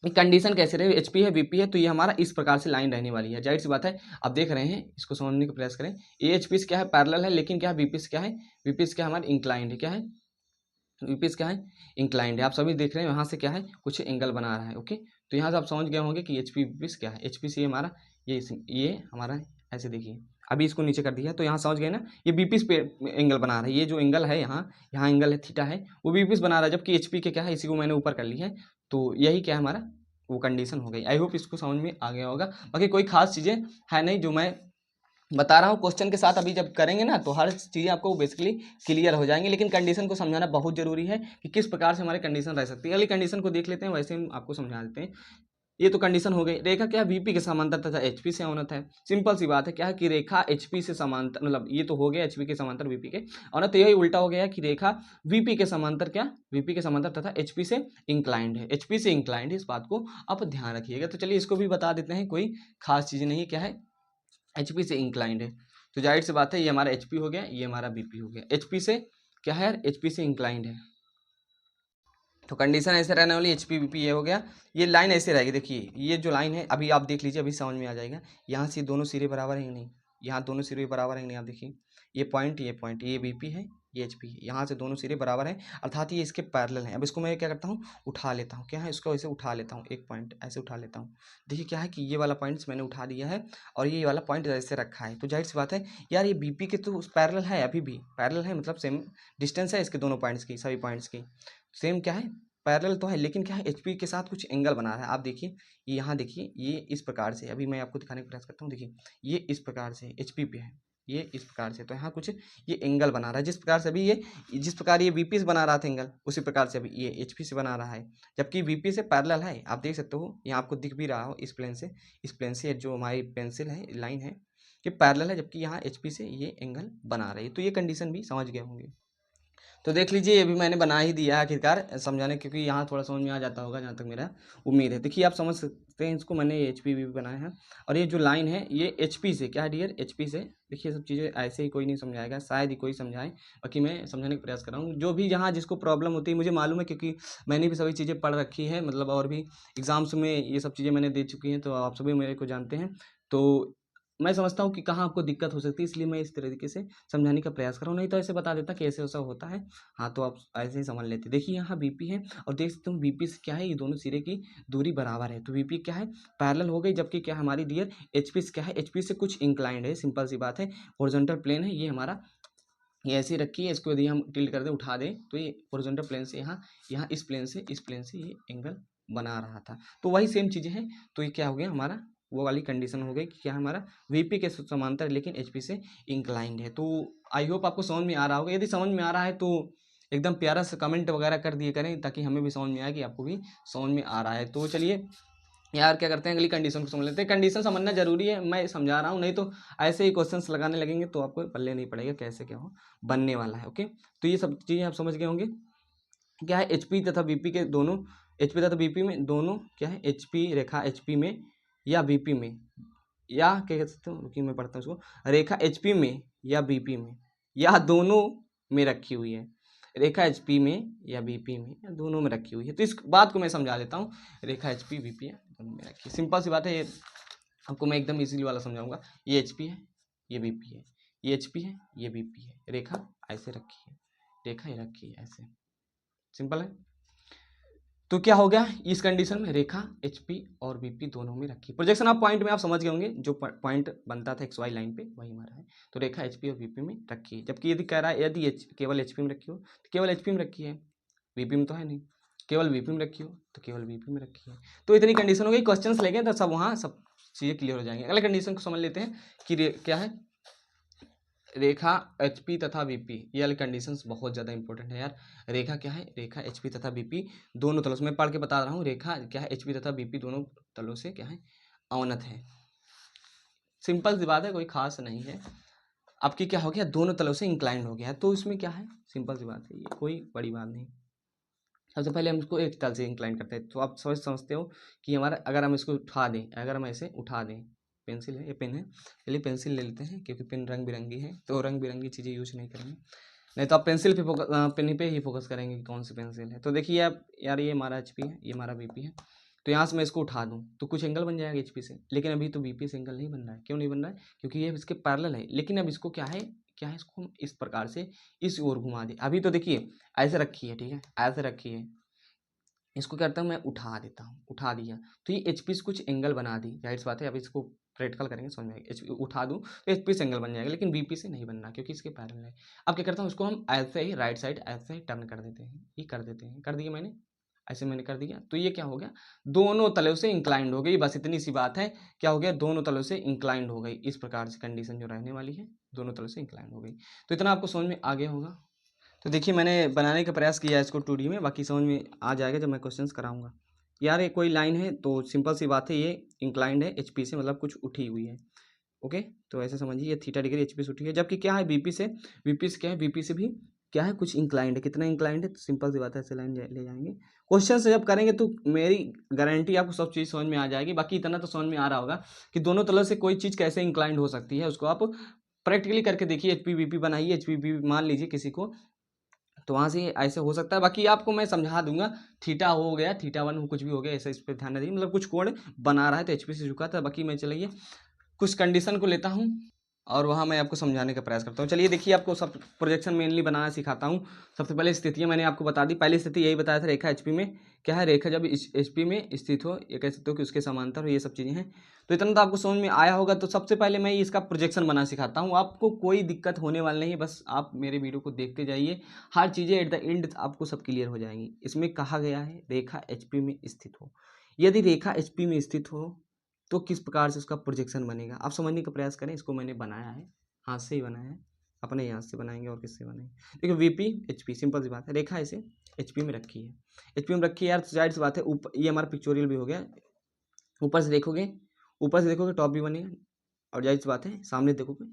कंडीशन कैसे रहे, HP है VP है, तो ये हमारा इस प्रकार से लाइन रहने वाली है। जाहिर सी बात है, आप देख रहे हैं, इसको समझने का प्रयास करें। ये HP से क्या है, पैरेलल है, लेकिन क्या है VP से क्या है, VP से क्या है हमारा इंक्लाइंड है। क्या है, VP से क्या है, इंक्लाइंड है। आप सभी देख रहे हैं यहाँ से क्या है, कुछ एंगल बना रहा है। ओके, तो यहाँ से आप समझ गए होंगे कि HP VP से क्या है, HP से हमारा ये हमारा ऐसे देखिए, अभी इसको नीचे कर दिया तो यहाँ समझ गए ना, ये VP पे एंगल बना रहा है। ये जो एंगल है यहाँ एंगल है थीटा है, वो VP से बना रहा है, जबकि HP के क्या है, इसी को मैंने ऊपर कर ली है। तो यही क्या है हमारा वो कंडीशन हो गई। आई होप इसको समझ में आ गया होगा। बाकी कोई खास चीज़ें है नहीं जो मैं बता रहा हूँ, क्वेश्चन के साथ अभी जब करेंगे ना तो हर चीज़ें आपको बेसिकली क्लियर हो जाएंगी। लेकिन कंडीशन को समझाना बहुत जरूरी है कि किस प्रकार से हमारी कंडीशन रह सकती है। अगली कंडीशन को देख लेते हैं, वैसे हम आपको समझा देते हैं। ये तो कंडीशन हो गई। रेखा क्या है, VP के समांतर तथा HP से अवनत है। सिंपल सी बात है, क्या है कि रेखा HP से समांतर, मतलब ये तो हो गया HP के समांतर VP के अवनत। तो यही उल्टा हो गया कि रेखा VP के समांतर क्या, VP के समांतर तथा HP से इंक्लाइंड है। HP से इंक्लाइंड है, इस बात को आप ध्यान रखिएगा। तो चलिए इसको भी बता देते हैं, कोई खास चीज़ नहीं है। क्या है, HP से इंक्लाइंड है, तो जाहिर सी बात है ये हमारा HP हो गया, ये हमारा VP हो गया। HP से क्या है यार, HP से इंक्लाइंड है, तो कंडीशन ऐसे रहने वाली, HP VP ये हो गया। ये लाइन ऐसे रहेगी। देखिए ये जो लाइन है, अभी आप देख लीजिए, अभी समझ में आ जाएगा। यहाँ से दोनों सिरे बराबर हैं कि नहीं, यहाँ दोनों सिरे बराबर हैं कि नहीं, आप देखिए ये पॉइंट ये VP है, ये एच पी, यहाँ से दोनों सिरे बराबर हैं, अर्थात ये इसके पैरेलल हैं। अब इसको मैं क्या करता हूँ, उठा लेता हूँ, क्या है, इसको ऐसे उठा लेता हूँ, एक पॉइंट ऐसे उठा लेता हूँ। देखिए क्या है कि ये वाला पॉइंट्स मैंने उठा दिया है और ये वाला पॉइंट ऐसे रखा है, तो जाहिर सी बात है यार ये बी पी के तो पैरेलल है, अभी भी पैरेलल है, मतलब सेम डिस्टेंस है इसके दोनों पॉइंट्स की, सभी पॉइंट्स की सेम क्या है, पैरेलल तो है, लेकिन क्या है एच पी के साथ कुछ एंगल बना रहा है। आप देखिए यहाँ देखिए, ये इस प्रकार से, अभी मैं आपको दिखाने का प्रयास करता हूँ, देखिए ये इस प्रकार से एच पी पे है, ये इस प्रकार से, तो यहाँ कुछ ये एंगल बना रहा है, जिस प्रकार से अभी ये, जिस प्रकार ये वीपी से बना रहा था एंगल, उसी प्रकार से अभी ये एचपी से बना रहा है, जबकि वीपी से पैरेलल है। आप देख सकते हो, यहाँ आपको दिख भी रहा हो इस प्लेन से जो हमारी पेंसिल है, लाइन है, कि पैरेलल है, जबकि यहाँ एचपी से ये एंगल बना रही है। तो ये कंडीशन भी समझ गए होंगे। तो देख लीजिए, ये भी मैंने बना ही दिया है आखिरकार समझाने, क्योंकि यहाँ थोड़ा समझ में आ जाता होगा, जहाँ तक मेरा उम्मीद है। देखिए आप समझ सकते हैं इसको, मैंने एच पी भी बनाया है, और ये जो लाइन है ये एच पी से, क्या है डियर, एच पी से। देखिए सब चीज़ें ऐसे ही कोई नहीं समझाएगा, शायद ही कोई समझाए, बाकी मैं समझाने का प्रयास कर रहा हूँ। जो भी जहाँ जिसको प्रॉब्लम होती है मुझे मालूम है, क्योंकि मैंने भी सभी चीज़ें पढ़ रखी है, मतलब और भी एग्जाम्स में ये सब चीज़ें मैंने दे चुकी हैं, तो आप सभी मेरे को जानते हैं। तो मैं समझता हूँ कि कहाँ आपको दिक्कत हो सकती है, इसलिए मैं इस तरीके से समझाने का प्रयास कर रहा हूँ, नहीं तो ऐसे बता देता कि ऐसे ऐसा होता है, हाँ तो आप ऐसे ही समझ लेते। देखिए यहाँ बीपी है, और देख सकते हो बीपी से क्या है, ये दोनों सिरे की दूरी बराबर है, तो बीपी क्या है, पैरेलल हो गई, जबकि क्या हमारी डियर एचपी क्या है, एचपी से कुछ इंक्लाइंड है, सिंपल सी बात है, हॉरिजॉन्टल प्लेन है ये हमारा, ये ऐसे ही रखी है, इसको यदि हम टिल्ट कर दें, उठा दें, तो ये हॉरिजॉन्टल प्लेन से यहाँ, यहाँ इस प्लेन से ये एंगल बना रहा था, तो वही सेम चीज़ें हैं। तो ये क्या हो गया हमारा, वो वाली कंडीशन हो गई कि क्या हमारा वीपी के समांतर लेकिन एचपी से इंक्लाइंड है। तो आई होप आपको समझ में आ रहा होगा, यदि समझ में आ रहा है तो एकदम प्यारा सा कमेंट वगैरह कर दिए करें, ताकि हमें भी समझ में आए कि आपको भी समझ में आ रहा है। तो चलिए यार क्या करते हैं, अगली कंडीशन को समझ लेते हैं। कंडीशन समझना जरूरी है, मैं समझा रहा हूँ, नहीं तो ऐसे ही क्वेश्चंस लगाने लगेंगे तो आपको पल्ले नहीं पड़ेगा कैसे क्या हो बनने वाला है। ओके, तो ये सब चीज़ें आप समझ गए होंगे। क्या है, एचपी तथा बीपी के दोनों, एचपी तथा बीपी में दोनों क्या है, एचपी रेखा एचपी में या बीपी में, या क्या कह सकते हो, रुकिए मैं पढ़ता हूँ उसको, रेखा एचपी में या बीपी में या दोनों में रखी हुई है, रेखा एचपी में या बीपी में या दोनों में रखी हुई है। तो इस बात को मैं समझा देता हूँ, रेखा एचपी बीपी है दोनों में रखी है, सिंपल सी बात है, ये आपको मैं एकदम इजीली वाला समझाऊंगा। ये एचपी है, ये बीपी है, ये एचपी है, ये बीपी है, रेखा ऐसे रखी है, रेखा ये रखी है ऐसे, सिंपल है। तो क्या हो गया इस कंडीशन में, रेखा एचपी और बीपी दोनों में रखी। प्रोजेक्शन ऑफ पॉइंट में आप समझ गए होंगे, जो पॉइंट बनता था एक्स वाई लाइन पे वही हमारा है। तो रेखा एचपी और बीपी में रखी है, जबकि यदि कह रहा है यदि केवल एचपी में रखी हो तो केवल एचपी में रखी है, बीपी में तो है नहीं, केवल बीपी में रखी हो तो केवल बीपी में रखी है। तो इतनी कंडीशन हो गई, क्वेश्चन लेंगे तो सब वहाँ सब चीज़ें क्लियर हो जाएंगे। अगले कंडीशन को समझ लेते हैं कि क्या है, रेखा एचपी तथा बीपी, ये वाली कंडीशंस बहुत ज़्यादा इंपॉर्टेंट है यार। रेखा क्या है, रेखा एचपी तथा बीपी दोनों तलों से, मैं पढ़ के बता रहा हूँ, रेखा क्या है एचपी तथा बीपी दोनों तलों से क्या है, अवनत है। सिंपल सी बात है, कोई खास नहीं है। आपकी क्या हो गया, दोनों तलों से इंक्लाइंड हो गया है, तो इसमें क्या है, सिंपल सी बात है, ये कोई बड़ी बात नहीं। सबसे पहले हम इसको एक तल से इंक्लाइन करते हैं, तो आप समझते हो कि हमारा, अगर हम इसको उठा दें, अगर हम ऐसे उठा दें, पेंसिल है, ये पेन है, चलिए पेंसिल ले लेते हैं, क्योंकि पेन रंग बिरंगी है, तो रंग बिरंगी चीज़ें यूज नहीं करेंगे, नहीं तो आप पेंसिल पे फोकस, पेन पे ही फोकस करेंगे कि कौन सी पेंसिल है। तो देखिए आप यार, ये हमारा एचपी है, ये हमारा बीपी है, तो यहाँ से मैं इसको उठा दूँ तो कुछ एंगल बन जाएगा एचपी से, लेकिन अभी तो बीपी से एंगल नहीं बन रहा है। क्यों नहीं बन रहा है, क्योंकि ये इसके पैरेलल है, लेकिन अब इसको क्या है, क्या है, इसको हम इस प्रकार से इस ओर घुमा दें। अभी तो देखिए ऐसे रखी है, ठीक है, ऐसे रखी है, इसको क्या करता हूँ मैं, उठा देता हूँ, उठा दिया तो ये एच पी से कुछ एंगल बना दी, जाहिर सी बात है। अब इसको प्रैक्टिकल करेंगे समझ में आएगा, एच उठा दूँ तो एच पी से एंगल बन जाएगा, लेकिन बीपी से नहीं बनना, क्योंकि इसके पैरेलल है। अब क्या करता हूँ, इसको हम ऐसे ही राइट साइड ऐसे ही टर्न कर देते हैं, ये कर देते हैं, कर दिया मैंने, ऐसे मैंने कर दिया, तो ये क्या हो गया, दोनों तलों से इंक्लाइंड हो गई, बस इतनी सी बात है। क्या हो गया, दोनों तलों से इंक्लाइंड हो गई, इस प्रकार से कंडीशन जो रहने वाली है, दोनों तलों से इंक्लाइंड हो गई। तो इतना आपको समझ में आ गया होगा। तो देखिए मैंने बनाने का प्रयास किया है इसको 2D में, बाकी समझ में आ जाएगा जब मैं क्वेश्चंस कराऊंगा। यार ये कोई लाइन है, तो सिंपल सी बात है, ये इंक्लाइंड है एचपी से, मतलब कुछ उठी हुई है। ओके, तो ऐसे समझिए, ये थीटा डिग्री एचपी से उठी है, जबकि क्या है बीपी से, क्या है, बीपी से भी क्या है, कुछ इंक्लाइंड है। कितना इंक्लाइंड है, तो सिंपल सी बात है, ऐसे लाइन ले जाएंगे। क्वेश्चन से जब करेंगे तो मेरी गारंटी आपको सब चीज़ समझ में आ जाएगी। बाकी इतना तो समझ में आ रहा होगा कि दोनों तरह से कोई चीज़ कैसे इंक्लाइंड हो सकती है, उसको आप प्रैक्टिकली करके देखिए। एचपी बीपी बनाइए, एचपी बीपी मान लीजिए किसी को, तो वहाँ से ऐसे हो सकता है। बाकी आपको मैं समझा दूंगा, थीटा हो गया, थीटा वन कुछ भी हो गया, ऐसा इस पर ध्यान दीजिए, मतलब कुछ कोण बना रहा है तो एचपी से झुका था। बाकी मैं चलिए कुछ कंडीशन को लेता हूँ, और वहाँ मैं आपको समझाने का प्रयास करता हूँ। चलिए देखिए, आपको सब प्रोजेक्शन मेनली बनाना सिखाता हूँ। सबसे पहले स्थितियाँ मैंने आपको बता दी। पहली स्थिति यही बताया था, रेखा एचपी में क्या है, रेखा जब एचपी में स्थित हो, ये कह सकते हो कि उसके समांतर हो, ये सब चीज़ें हैं। तो इतना तो आपको समझ में आया होगा। तो सबसे पहले मैं इसका प्रोजेक्शन बना सिखाता हूँ। आपको कोई दिक्कत होने वाली नहीं है, बस आप मेरे वीडियो को देखते जाइए, हर चीज़ें एट द एंड आपको सब क्लियर हो जाएंगी। इसमें कहा गया है रेखा एचपी में स्थित हो। यदि रेखा एचपी में स्थित हो तो किस प्रकार से उसका प्रोजेक्शन बनेगा, आप समझने का प्रयास करें। इसको मैंने बनाया है, हाथ से ही बनाया है, अपने हाथ से बनाएंगे और किससे बनाएंगे। देखिए वीपी एचपी, सिंपल सी बात है, रेखा ऐसे एचपी में रखी है, एचपी में रखी है यार, जाहिर सी बात है। ये हमारा पिक्चोरियल भी हो गया। ऊपर से देखोगे, ऊपर से देखोगे टॉप भी बनेगा, और जाहिर सी बात है सामने देखोगे,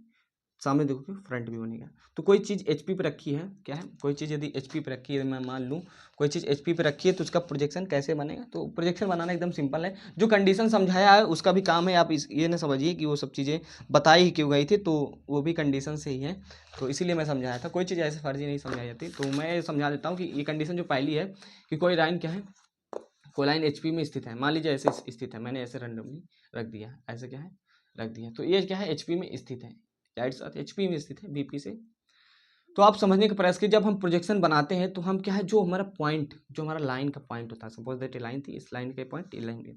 सामने देखोगे फ्रंट भी बनेगा। तो कोई चीज़ एचपी पे रखी है, क्या है, कोई चीज़ यदि एचपी पे रखी है, मैं मान लूँ कोई चीज़ एचपी पे रखी है, तो उसका प्रोजेक्शन कैसे बनेगा। तो प्रोजेक्शन बनाना एकदम सिंपल है। जो कंडीशन समझाया है उसका भी काम है। आप ये ना समझिए कि वो सब चीज़ें बताई ही क्यों गई थी, तो वो भी कंडीशन से ही है, तो इसीलिए मैं समझाया था। कोई चीज़ ऐसे फर्जी नहीं समझाई जाती। तो मैं समझा देता हूँ कि ये कंडीशन जो पहली है कि कोई लाइन क्या है, कोई लाइन एचपी में स्थित है, मान लीजिए ऐसे स्थित है, मैंने ऐसे रैंडमली रख दिया, ऐसे क्या है रख दिया, तो ये क्या है एचपी में स्थित है, राइट साथ एचपी में स्थित है बीपी से। तो आप समझने का प्रयास कीजिए, जब हम प्रोजेक्शन बनाते हैं तो हम क्या है, जो हमारा पॉइंट, जो हमारा लाइन का पॉइंट होता है, सपोज दैट ये लाइन थी, इस लाइन के पॉइंट, ये लाइन के,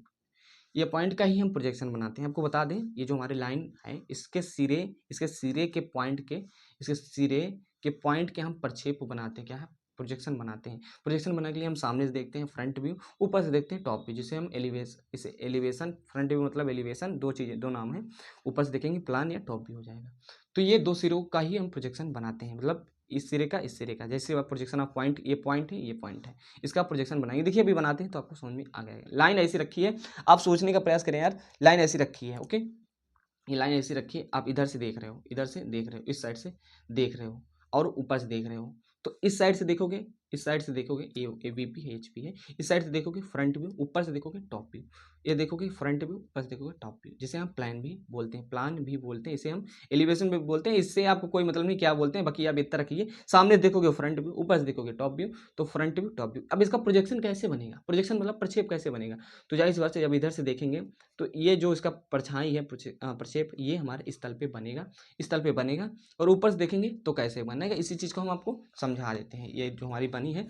ये पॉइंट का ही हम प्रोजेक्शन बनाते हैं। आपको बता दें, ये जो हमारी लाइन है, इसके सिरे के पॉइंट के, इसके सिरे के पॉइंट के हम प्रक्षेप बनाते हैं, क्या है, प्रोजेक्शन बनाते हैं। प्रोजेक्शन बनाने के लिए हम सामने से देखते हैं फ्रंट व्यू, ऊपर से देखते हैं टॉप व्यू, जिसे हम एलिवेशन, इसे एलिवेशन, फ्रंट व्यू मतलब एलिवेशन, दो चीज़ें, दो नाम है। ऊपर से देखेंगे प्लान या टॉप व्यू हो जाएगा। तो ये दो सिरों का ही हम प्रोजेक्शन बनाते हैं, मतलब इस सिरे का, इस सिरे का, जैसे प्रोजेक्शन ऑफ पॉइंट, ये पॉइंट है, ये पॉइंट है, इसका प्रोजेक्शन बनाएंगे। देखिए अभी बनाते हैं तो आपको समझ में आ गया। लाइन ऐसी रखी है, आप सोचने का प्रयास करें यार, लाइन ऐसी रखी है, ओके, ये लाइन ऐसी रखी है, आप इधर से देख रहे हो, इधर से देख रहे हो, इस साइड से देख रहे हो, और ऊपर से देख रहे हो। तो इस साइड से देखोगे, इस साइड से देखोगे, ए वीपी है, एचपी है। इस साइड से देखोगे फ्रंट व्यू, ऊपर से देखोगे टॉप व्यू। ये देखोगे फ्रंट व्यू, ऊपर से देखोगे टॉप व्यू, जिसे हम प्लान भी बोलते हैं, प्लान भी बोलते हैं, इसे हम एलिवेशन भी बोलते हैं। इससे आपको कोई मतलब नहीं क्या बोलते हैं, बाकी आप इतना रखिए, सामने देखोगे फ्रंट व्यू, ऊपर से देखोगे टॉप व्यू, तो फ्रंट व्यू टॉप व्यू। अब इसका प्रोजेक्शन कैसे बनेगा, प्रोजेक्शन मतलब प्रक्षेप कैसे बनेगा। तो जाहिर सी बात है, जब इधर से देखेंगे तो ये जो इसका परछाई है, प्रक्षेप, ये हमारे इस तल पे बनेगा, इस तल पे बनेगा। और ऊपर से देखेंगे तो कैसे बनेगा, इसी चीज़ को हम आपको समझा देते हैं। ये जो हमारी बनी है,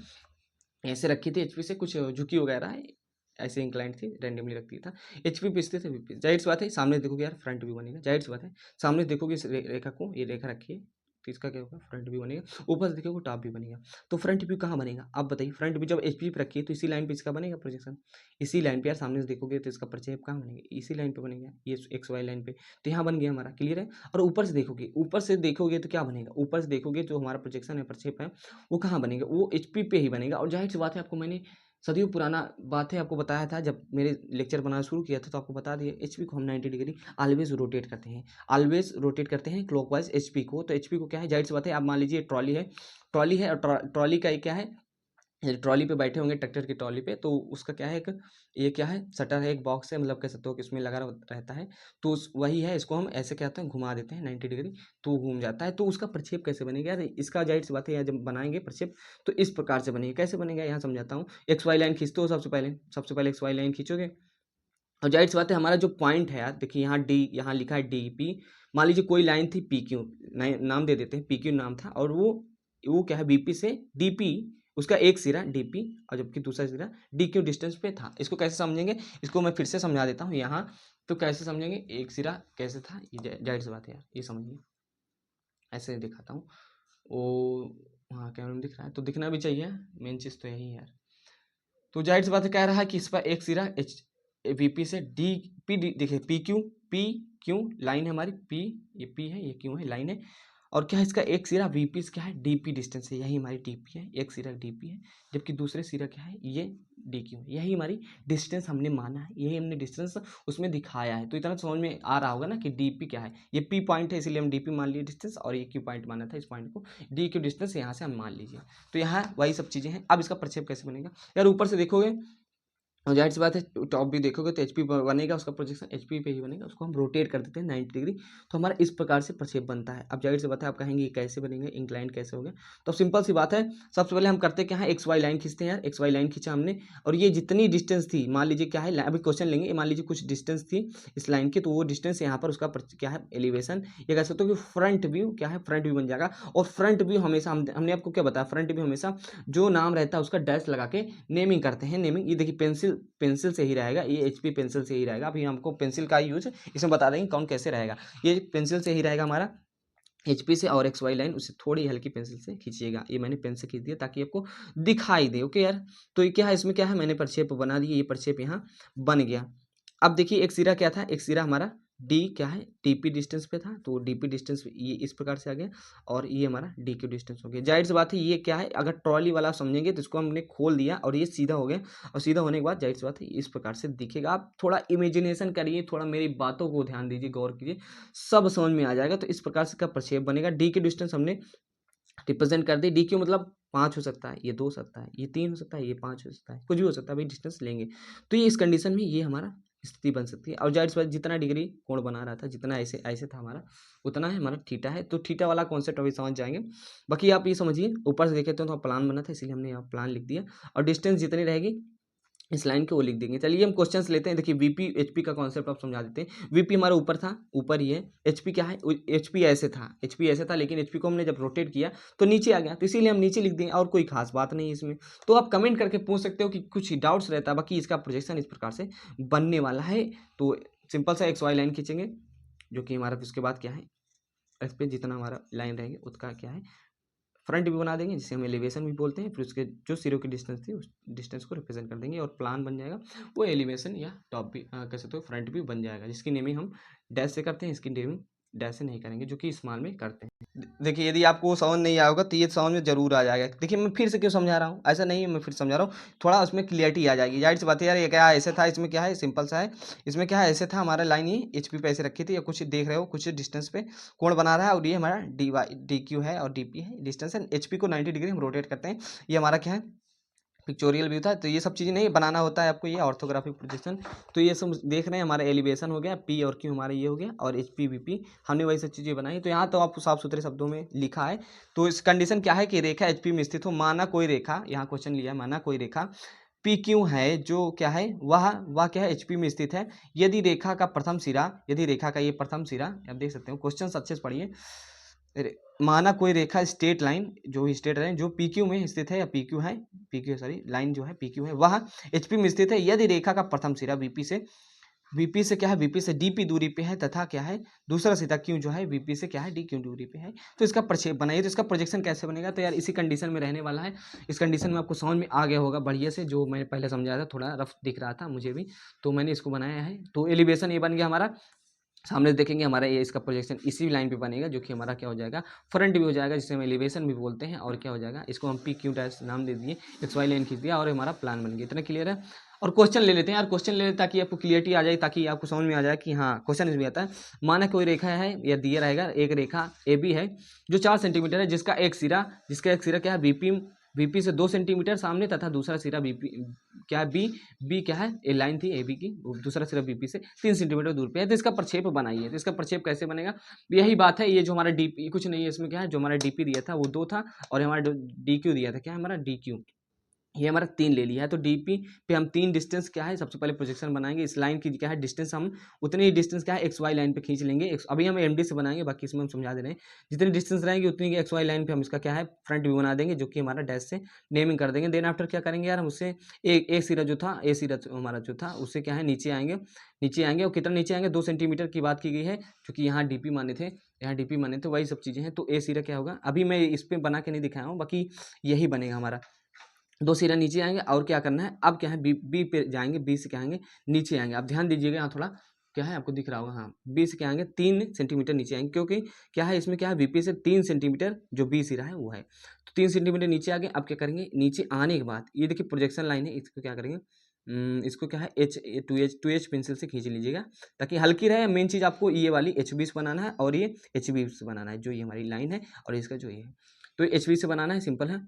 ऐसे रखी थी एचपी से, कुछ झुकी वगैरह है, ऐसे इंक्लाइंट थी, रैंडमली रखती था। एचपी पे स्थित है, वीपी, जाहिर सी बात है सामने देखोगे यार फ्रंट भी बनेगा, जाहिर सी बात है सामने देखोगे इस रेखा को, ये रेखा रखी है, तो इसका क्या होगा, फ्रंट भी बनेगा, ऊपर से देखोगे टॉप भी बनेगा। तो फ्रंट व्यू कहाँ बनेगा, आप बताइए। फ्रंट व्यू जब एचपी पे रखी है तो इसी लाइन पे इसका बनेगा प्रोजेक्शन, इसी लाइन पे यार, सामने से देखोगे तो इसका प्रक्षेप कहाँ बनेगा, इसी लाइन पे बनेगा, ये एक्स वाई लाइन पे। तो यहाँ बन गया हमारा, क्लियर है। और ऊपर से देखोगे, ऊपर से देखोगे तो क्या बनेगा, ऊपर से देखोगे जो हमारा प्रोजेक्शन है, प्रक्षेप है, वो कहाँ बनेगा, वो एचपी पे ही बनेगा। और जाहिर सी बात है, आपको मैंने सदियों पुराना बात है, आपको बताया था जब मेरे लेक्चर बनाना शुरू किया था, तो आपको बता दिया एचपी को हम 90 डिग्री ऑलवेज रोटेट करते हैं, ऑलवेज रोटेट करते हैं क्लॉकवाइज एचपी को। तो एचपी को क्या है, जाहिर सी बात है, आप मान लीजिए ट्रॉली है, ट्रॉली है, और ट्रॉली का क्या है, ट्रॉली पे बैठे होंगे, ट्रैक्टर की ट्रॉली पे, तो उसका क्या है, एक ये क्या है, शटर है, एक बॉक्स है, मतलब कह सकते हो कि इसमें लगा रहता है। तो वही है, इसको हम ऐसे कहते हैं, घुमा देते हैं 90 डिग्री, तो घूम जाता है। तो उसका प्रक्षेप कैसे बनेगा यार, इसका जाहिर सी बात है, यहाँ जब बनाएंगे प्रक्षेप तो इस प्रकार से बनेगा। कैसे बनेगा यहाँ समझाता हूँ। एक्स वाई लाइन खींचते हो, सबसे पहले एक्स वाई लाइन खींचोगे, और जाहिर सी बात है हमारा जो पॉइंट है यार, देखिए यहाँ डी, यहाँ लिखा है डी पी, मान लीजिए कोई लाइन थी पी क्यू, नाम दे देते हैं, पी क्यू नाम था, और वो क्या है, बीपी से डीपी, उसका एक सिरा डीपी और जबकि दूसरा सिरा डी क्यू डिस्टेंस पे था। इसको कैसे समझेंगे, इसको मैं फिर से समझा देता हूँ यहाँ। तो कैसे समझेंगे, एक सिरा कैसे था, ये जाहिर सी बात है यार, ये समझिए, ऐसे दिखाता हूँ। वो हाँ कैमरे में दिख रहा है, तो दिखना भी चाहिए, मेन चीज़ तो यही है यार। तो जाहिर सी बात है, कह रहा है कि इस पर एक सिरा एच वीपी से डी पी, देखिए पी क्यू लाइन है हमारी, पी, ये पी है, ये क्यू है, लाइन है। और क्या है, इसका एक सिरा वीपी से क्या है, डीपी डिस्टेंस है, यही हमारी डीपी है, एक सिरा डीपी है, जबकि दूसरे सिरा क्या है, ये डी क्यू है। यही हमारी डिस्टेंस हमने माना है, यही हमने डिस्टेंस उसमें दिखाया है। तो इतना समझ में आ रहा होगा ना कि डीपी क्या है, ये पी पॉइंट है, इसलिए हम डीपी मान लिए डिस्टेंस, और ये क्यू पॉइंट माना था, इस पॉइंट को डी क्यू डिस्टेंस यहाँ से हम मान लीजिए। तो यहाँ वही सब चीज़ें हैं। अब इसका प्रक्षेप कैसे बनेगा यार, ऊपर से देखोगे, और जाहिर सी बात है टॉप भी देखोगे तो एचपी बनेगा, उसका प्रोजेक्शन एचपी पे ही बनेगा, उसको हम रोटेट कर देते हैं 90 डिग्री, तो हमारा इस प्रकार से प्रक्षेप बनता है। अब जाहिर सी बात है आप कहेंगे ये कैसे बनेंगे, इंक्लाइन कैसे हो गया, तो सिंपल सी बात है, सबसे पहले हम करते क्या है, एक्स वाई लाइन खींचते हैं यार, एक्स वाई लाइन खींचा हमने, और ये जितनी डिस्टेंस थी, मान लीजिए क्या है, अभी क्वेश्चन लेंगे, मान लीजिए कुछ डिस्टेंस थी इस लाइन की, तो वो डिस्टेंस यहाँ पर उसका क्या है एलिवेशन, ये कह सकते हो कि फ्रंट व्यू क्या है, फ्रंट व्यू बन जाएगा। और फ्रंट व्यू हमेशा हमने आपको क्या बताया, फ्रंट व्यू हमेशा जो नाम रहता है उसका डैश लगा के नेमिंग करते हैं। नेमिंग ये देखिए पेंसिल से ही रहेगा, ये एचपी पेंसिल से ही रहेगा। अभी हमको पेंसिल का यूज इसमें बता देंगे कौन कैसे रहेगा, ये पेंसिल से ही रहेगा हमारा एचपी से, और एक्स वाई लाइन उसे थोड़ी हल्की पेंसिल से खींचिएगा, ये मैंने पेन से खींच दिया ताकि आपको दिखाई दे। ओके यार, तो ये क्या है, इसमें क्या है, मैंने प्रक्षेप बना दिया, ये प्रक्षेप यहाँ बन गया। अब देखिए एक सिरा क्या था, एक सिरा हमारा डी क्या है, डीपी डिस्टेंस पे था, तो डीपी डिस्टेंस ये इस प्रकार से आ गया, और ये हमारा डी क्यू डिस्टेंस हो गया। जाहिर सी बात है ये क्या है, अगर ट्रॉली वाला समझेंगे तो इसको हमने खोल दिया और ये सीधा हो गया, और सीधा होने के बाद जाहिर सी बात है इस प्रकार से दिखेगा। आप थोड़ा इमेजिनेशन करिए, थोड़ा मेरी बातों को ध्यान दीजिए, गौर कीजिए, सब समझ में आ जाएगा। तो इस प्रकार से का प्रक्षेप बनेगा। डी की डिस्टेंस हमने रिप्रेजेंट कर दी, डी क्यू मतलब 5 हो सकता है, ये 2 हो सकता है, ये 3 हो सकता है, ये 5 हो सकता है, कुछ भी हो सकता है भाई, डिस्टेंस लेंगे। तो ये इस कंडीशन में ये हमारा स्थिति बन सकती है। और जाहिर सी बात जितना डिग्री कोण बना रहा था, जितना ऐसे ऐसे था हमारा, उतना है हमारा थीटा है। तो थीटा वाला कॉन्सेप्ट अभी समझ जाएंगे। बाकी आप ये समझिए, ऊपर से देखे तो प्लान बना था, इसलिए हमने यहाँ प्लान लिख दिया, और डिस्टेंस जितनी रहेगी इस लाइन को वो लिख देंगे। चलिए हम क्वेश्चंस लेते हैं। देखिए वीपी एचपी का कॉन्सेप्ट आप समझा देते हैं। वीपी हमारा ऊपर था, ऊपर ही है। एचपी क्या है, एचपी ऐसे था, एचपी ऐसे था, लेकिन एचपी को हमने जब रोटेट किया तो नीचे आ गया, तो इसीलिए हम नीचे लिख दें, और कोई खास बात नहीं है इसमें। तो आप कमेंट करके पूछ सकते हो कि कुछ डाउट्स रहता है, बाकी इसका प्रोजेक्शन इस प्रकार से बनने वाला है। तो सिंपल सा एक्स वाई लाइन खींचेंगे, जो कि हमारा उसके बाद क्या है, इस पे जितना हमारा लाइन रहेंगे उसका क्या है फ्रंट भी बना देंगे, जिसे हम एलिवेशन भी बोलते हैं। फिर उसके जो सिरों की डिस्टेंस थी उस डिस्टेंस को रिप्रेजेंट कर देंगे, और प्लान बन जाएगा, वो एलिवेशन या टॉप भी कह सकते हो, फ्रंट भी बन जाएगा, जिसकी नेमिंग हम डैश से करते हैं, इसकी नेमिंग डैश से नहीं करेंगे, जो कि स्मॉल में करते हैं। देखिए यदि आपको समझ नहीं आया होगा तो ये समझ में जरूर आ जाएगा। देखिए मैं फिर से क्यों समझा रहा हूँ, ऐसा नहीं है, मैं फिर समझा रहा हूँ, थोड़ा उसमें क्लियरिटी आ जाएगी। जाहिर सी बात है यार, ये क्या ऐसे था, इसमें क्या है सिंपल सा है, इसमें क्या है ऐसे था, हमारा लाइन ये एचपी पे ऐसे रखी थी, या कुछ देख रहे हो कुछ डिस्टेंस पे कोण बना रहा है, और ये हमारा डी वाई डी क्यू है और डीपी है डिस्टेंस है। एचपी को 90 डिग्री हम रोटेट करते हैं, ये हमारा क्या है पिक्चोरियल व्यू था। तो ये सब चीज़ें नहीं बनाना होता है आपको, ये ऑर्थोग्राफिक प्रोजेक्शन। तो ये सब देख रहे हैं, हमारा एलिवेशन हो गया, पी और क्यू हमारा ये हो गया, और एच पी वी पी हमने वही सब चीज़ें बनाई। तो यहाँ तो आपको साफ सुथरे शब्दों में लिखा है। तो इस कंडीशन क्या है कि रेखा एच पी में स्थित हो, माना कोई रेखा, यहाँ क्वेश्चन लिया है, माना कोई रेखा पी क्यू है, जो क्या है वह क्या है एचपी में स्थित है। यदि रेखा का प्रथम सिरा, यदि रेखा का ये प्रथम सिरा, आप देख सकते हो, क्वेश्चन अच्छे से पढ़िए। माना कोई रेखा स्ट्रेट लाइन, जो स्ट्रेट लाइन जो पी क्यू में स्थित है, या पी क्यू है, पी क्यू सॉरी लाइन जो है पी क्यू है, वह एचपी में स्थित है। यदि रेखा का प्रथम सिरा वीपी से क्या है, वीपी से डीपी दूरी पे है, तथा क्या है दूसरा सिरा क्यू जो है वीपी से क्या है डी क्यू दूरी पे है, तो इसका प्रक्षेप बनाइए। तो इसका प्रोजेक्शन कैसे बनेगा, तो यार इसी कंडीशन में रहने वाला है। इस कंडीशन में आपको समझ में आ गया होगा बढ़िया से, जो मैंने पहले समझाया था, थोड़ा रफ दिख रहा था मुझे भी, तो मैंने इसको बनाया है। तो एलिवेशन ये बन गया हमारा, सामने देखेंगे हमारा ये इसका प्रोजेक्शन इसी लाइन पे बनेगा, जो कि हमारा क्या हो जाएगा फ्रंट भी हो जाएगा, जिसे हम एलिवेशन भी बोलते हैं। और क्या हो जाएगा, इसको हम पी क्यू डैश नाम दे दिए, एक्स वाई लाइन खींच दिया, और हमारा प्लान बन गया। इतना क्लियर है। और क्वेश्चन ले लेते हैं यार, क्वेश्चन ले लेते ताकि आपको क्लियरिटी आ जाए, ताकि आपको समझ में आ जाए कि हाँ क्वेश्चन इसमें आता है। माना कोई रेखा है, या दिया रहेगा एक रेखा ए बी है, जो 4 सेंटीमीटर है, जिसका एक सिरा क्या है बीपी से 2 सेंटीमीटर सामने, तथा दूसरा सिरा बीपी क्या है बी क्या है, ये लाइन थी ए बी की, दूसरा सिरा बीपी से 3 सेंटीमीटर दूर पे है। तो इसका प्रक्षेप बनाइए। तो इसका प्रक्षेप कैसे बनेगा, यही बात है, ये जो हमारा डीपी कुछ नहीं है, इसमें क्या है जो हमारा डीपी दिया था वो 2 था, और हमारा डी क्यू दिया था, क्या है हमारा डी क्यू, ये हमारा 3 ले लिया है। तो डीपी पे हम 3 डिस्टेंस क्या है, सबसे पहले प्रोजेक्शन बनाएंगे। इस लाइन की क्या है डिस्टेंस, हम उतनी ही डिस्टेंस क्या है एक्स वाई लाइन पे खींच लेंगे। अभी हम एमडी से बनाएंगे, बाकी इसमें हम समझा दे रहे हैं। जितनी डिस्टेंस रहेंगे उतनी एक्स वाई लाइन पे हम इसका क्या है फ्रंट व्यू बना देंगे, जो कि हमारा डैश से नेमिंग कर देंगे। देन आफ्टर क्या करेंगे यार, हम उससे एक सिरा जो था, ए सिरा हमारा जो था, उससे क्या है नीचे आएंगे। और कितना नीचे आएंगे, 2 सेंटीमीटर की बात की गई है, क्योंकि यहाँ डीपी माने थे, यहाँ डीपी माने थे, वही सब चीज़ें हैं। तो ए सिरा क्या होगा, अभी मैं इस पर बना के नहीं दिखाया हूँ, बाकी यही बनेगा हमारा। 2 सिरा नीचे आएंगे, और क्या करना है अब, क्या है बी पे जाएंगे, बी से क्या आएंगे नीचे आएंगे। आप ध्यान दीजिएगा, यहाँ थोड़ा क्या है आपको दिख रहा होगा, हाँ बी से क्या आएंगे 3 सेंटीमीटर नीचे आएंगे, क्योंकि क्या है इसमें क्या है बीपी से 3 सेंटीमीटर जो बी सिरा है वो है, तो 3 सेंटीमीटर नीचे आ गए। अब क्या करेंगे, नीचे आने के बाद ये देखिए प्रोजेक्शन लाइन है, इसको क्या करेंगे, इसको क्या है टू एच पेंसिल से खींच लीजिएगा, ताकि हल्की रहे। मेन चीज़ आपको ये वाली एच बी से बनाना है, और ये एच बी से बनाना है, जो ये हमारी लाइन है, और इसका जो ये है, तो एच बी से बनाना है, सिंपल है।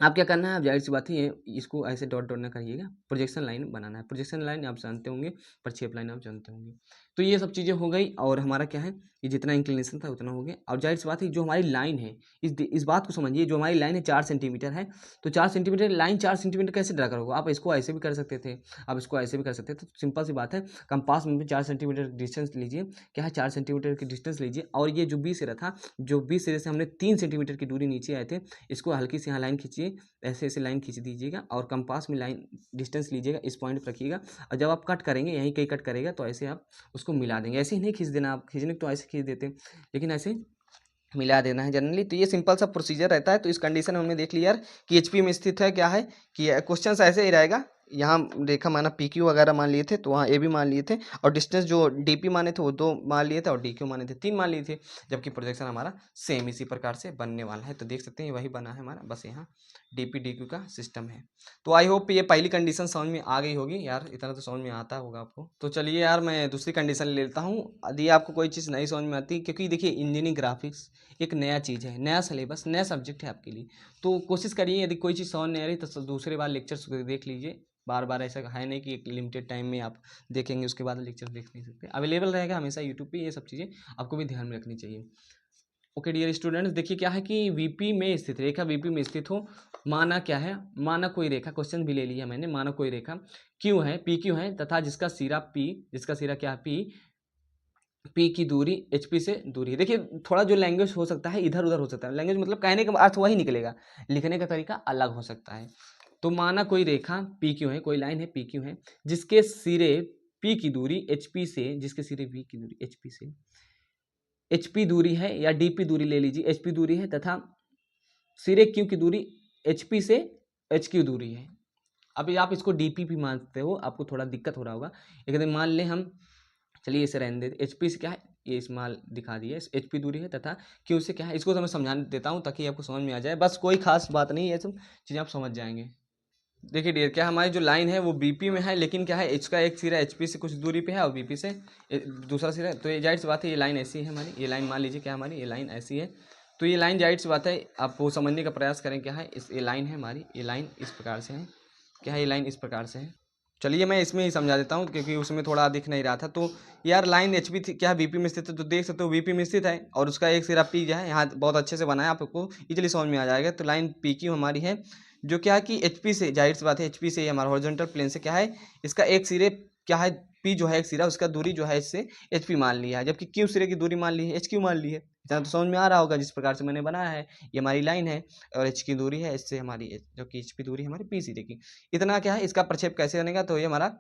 आप क्या करना है, आप जाहिर सी बात है ये इसको ऐसे डॉट डॉट ना करिएगा, प्रोजेक्शन लाइन बनाना है। प्रोजेक्शन लाइन आप जानते होंगे, प्रक्षेप लाइन आप जानते होंगे। तो ये सब चीज़ें हो गई और हमारा क्या है, ये जितना इंक्लिनेशन था उतना हो गया। और जाहिर सी बात है जो हमारी लाइन है, इस बात को समझिए, जो हमारी लाइन है 4 सेंटीमीटर है, तो 4 सेंटीमीटर लाइन 4 सेंटीमीटर कैसे ड्रा करोगे आप? इसको ऐसे भी कर सकते थे, आप इसको ऐसे भी कर सकते थे। तो सिंपल सी बात है, कंपास में भी 4 सेंटीमीटर डिस्टेंस लीजिए, क्या है 4 सेंटीमीटर की डिस्टेंस लीजिए, और ये जो बी सिरा था, जो बी सिरे से हमने 3 सेंटीमीटर की दूरी नीचे आए थे, इसको हल्की सी यहाँ लाइन खींचिए, ऐसे ऐसे लाइन खींच दीजिएगा और कंपास में लाइन डिस्टेंस लीजिएगा, इस पॉइंट पर रखिएगा। और जब आप कट करेंगे, यहीं कहीं कट करेगा, तो ऐसे आप उसको मिला देंगे। ऐसे ही नहीं खींच देना, आप खींचने तो ऐसे खींच देते, लेकिन ऐसे मिला देना है जनरली। तो ये सिंपल सा प्रोसीजर रहता है। तो इस कंडीशन में हमने देख लिया यार कि एचपी में स्थित है, क्या है कि क्वेश्चन ऐसे ही रहेगा। यहाँ रेखा माना पी क्यू वगैरह मान लिए थे, तो वहाँ ए भी मान लिए थे, और डिस्टेंस जो डीपी माने थे वो 2 मान लिए थे, और डी क्यू माने थे 3 मान लिए थे, जबकि प्रोजेक्शन हमारा सेम इसी प्रकार से बनने वाला है। तो देख सकते हैं वही बना है हमारा, बस यहाँ डीपी डी क्यू का सिस्टम है। तो आई होप ये पहली कंडीशन समझ में आ गई होगी यार, इतना तो समझ में आता होगा आपको। तो चलिए यार मैं दूसरी कंडीशन ले लेता हूँ, यदि आपको कोई चीज़ नहीं समझ में आती, क्योंकि देखिए इंजीनियरिंग ग्राफिक्स एक नया चीज़ है, नया सिलेबस, नया सब्जेक्ट है आपके लिए। तो कोशिश करिए, यदि कोई चीज़ समझ नहीं आ रही तो दूसरे बार लेक्चर्स देख लीजिए। बार बार ऐसा है नहीं कि एक लिमिटेड टाइम में आप देखेंगे उसके बाद लेक्चर देख नहीं सकते, अवेलेबल रहेगा हमेशा यूट्यूब पे। ये सब चीज़ें आपको भी ध्यान में रखनी चाहिए। ओके डियर स्टूडेंट्स, देखिए क्या है कि वीपी में स्थित रेखा, वीपी में स्थित हो, माना क्या है, माना कोई रेखा, क्वेश्चन भी ले लिया मैंने, माना कोई रेखा क्यू है, पी क्यू है, तथा जिसका सिरा पी, जिसका सिरा क्या है पी की दूरी एचपी से दूरी है। देखिए थोड़ा जो लैंग्वेज हो सकता है इधर उधर हो सकता है, लैंग्वेज मतलब कहने का अर्थ वही निकलेगा, लिखने का तरीका अलग हो सकता है। तो माना कोई रेखा पी क्यू है, कोई लाइन है पी क्यू है, जिसके सिरे पी की दूरी एचपी से, जिसके सिरे वी की दूरी एचपी से, एचपी दूरी है, या डीपी दूरी ले लीजिए, एचपी दूरी है, तथा सिरे क्यू की दूरी एचपी से एच क्यू दूरी है। अभी आप इसको डीपी भी मानते हो, आपको थोड़ा दिक्कत हो रहा होगा, एकदम मान लें हम, चलिए इसे रहने देते। एचपी से क्या है, ये इस्तेमाल दिखा दिए, एचपी दूरी है, तथा क्यू से क्या है, इसको तो मैं समझा देता हूँ ताकि आपको समझ में आ जाए, बस कोई खास बात नहीं है, ये सब चीज़ें आप समझ जाएंगे। देखिए डियर, क्या हमारी जो लाइन है वो बीपी में है, लेकिन क्या है इसका एक सिरा एचपी से कुछ दूरी पे है और बीपी से दूसरा सिरा है। तो ये जाहिर सी बात है, ये लाइन ऐसी है हमारी, ये लाइन मान लीजिए क्या हमारी, ये लाइन ऐसी है। तो ये लाइन जाहिर सी बात है, आप वो समझने का प्रयास करें, क्या है ये लाइन है हमारी, ये लाइन इस प्रकार से है, क्या है ये लाइन इस प्रकार से है। चलिए मैं इसमें ही समझा देता हूँ, क्योंकि उसमें थोड़ा दिख नहीं रहा था। तो यार लाइन एच पी क्या है, वीपी में स्थित है, तो देख सकते हो वीपी में स्थित है, और उसका एक सिरा पी जो है यहाँ बहुत अच्छे से बना है, आपको इजीली समझ में आ जाएगा। तो लाइन पी क्यू हमारी है, जो क्या है कि एचपी से, जाहिर सी बात है एचपी से हमारा हॉरिजॉन्टल प्लेन से क्या है, इसका एक सिरे क्या है, पी जो है एक सिरा, उसका दूरी जो है इससे एचपी मान लिया है, जबकि क्यू सिरे की दूरी मान ली है एच क्यू मान ली है। इतना तो समझ में आ रहा होगा जिस प्रकार से मैंने बनाया है, ये हमारी लाइन है और एच की दूरी है इससे हमारी, जो कि एच पी दूरी हमारी पी सिरे की। इतना क्या है, इसका प्रक्षेप कैसे बनेगा, तो ये हमारा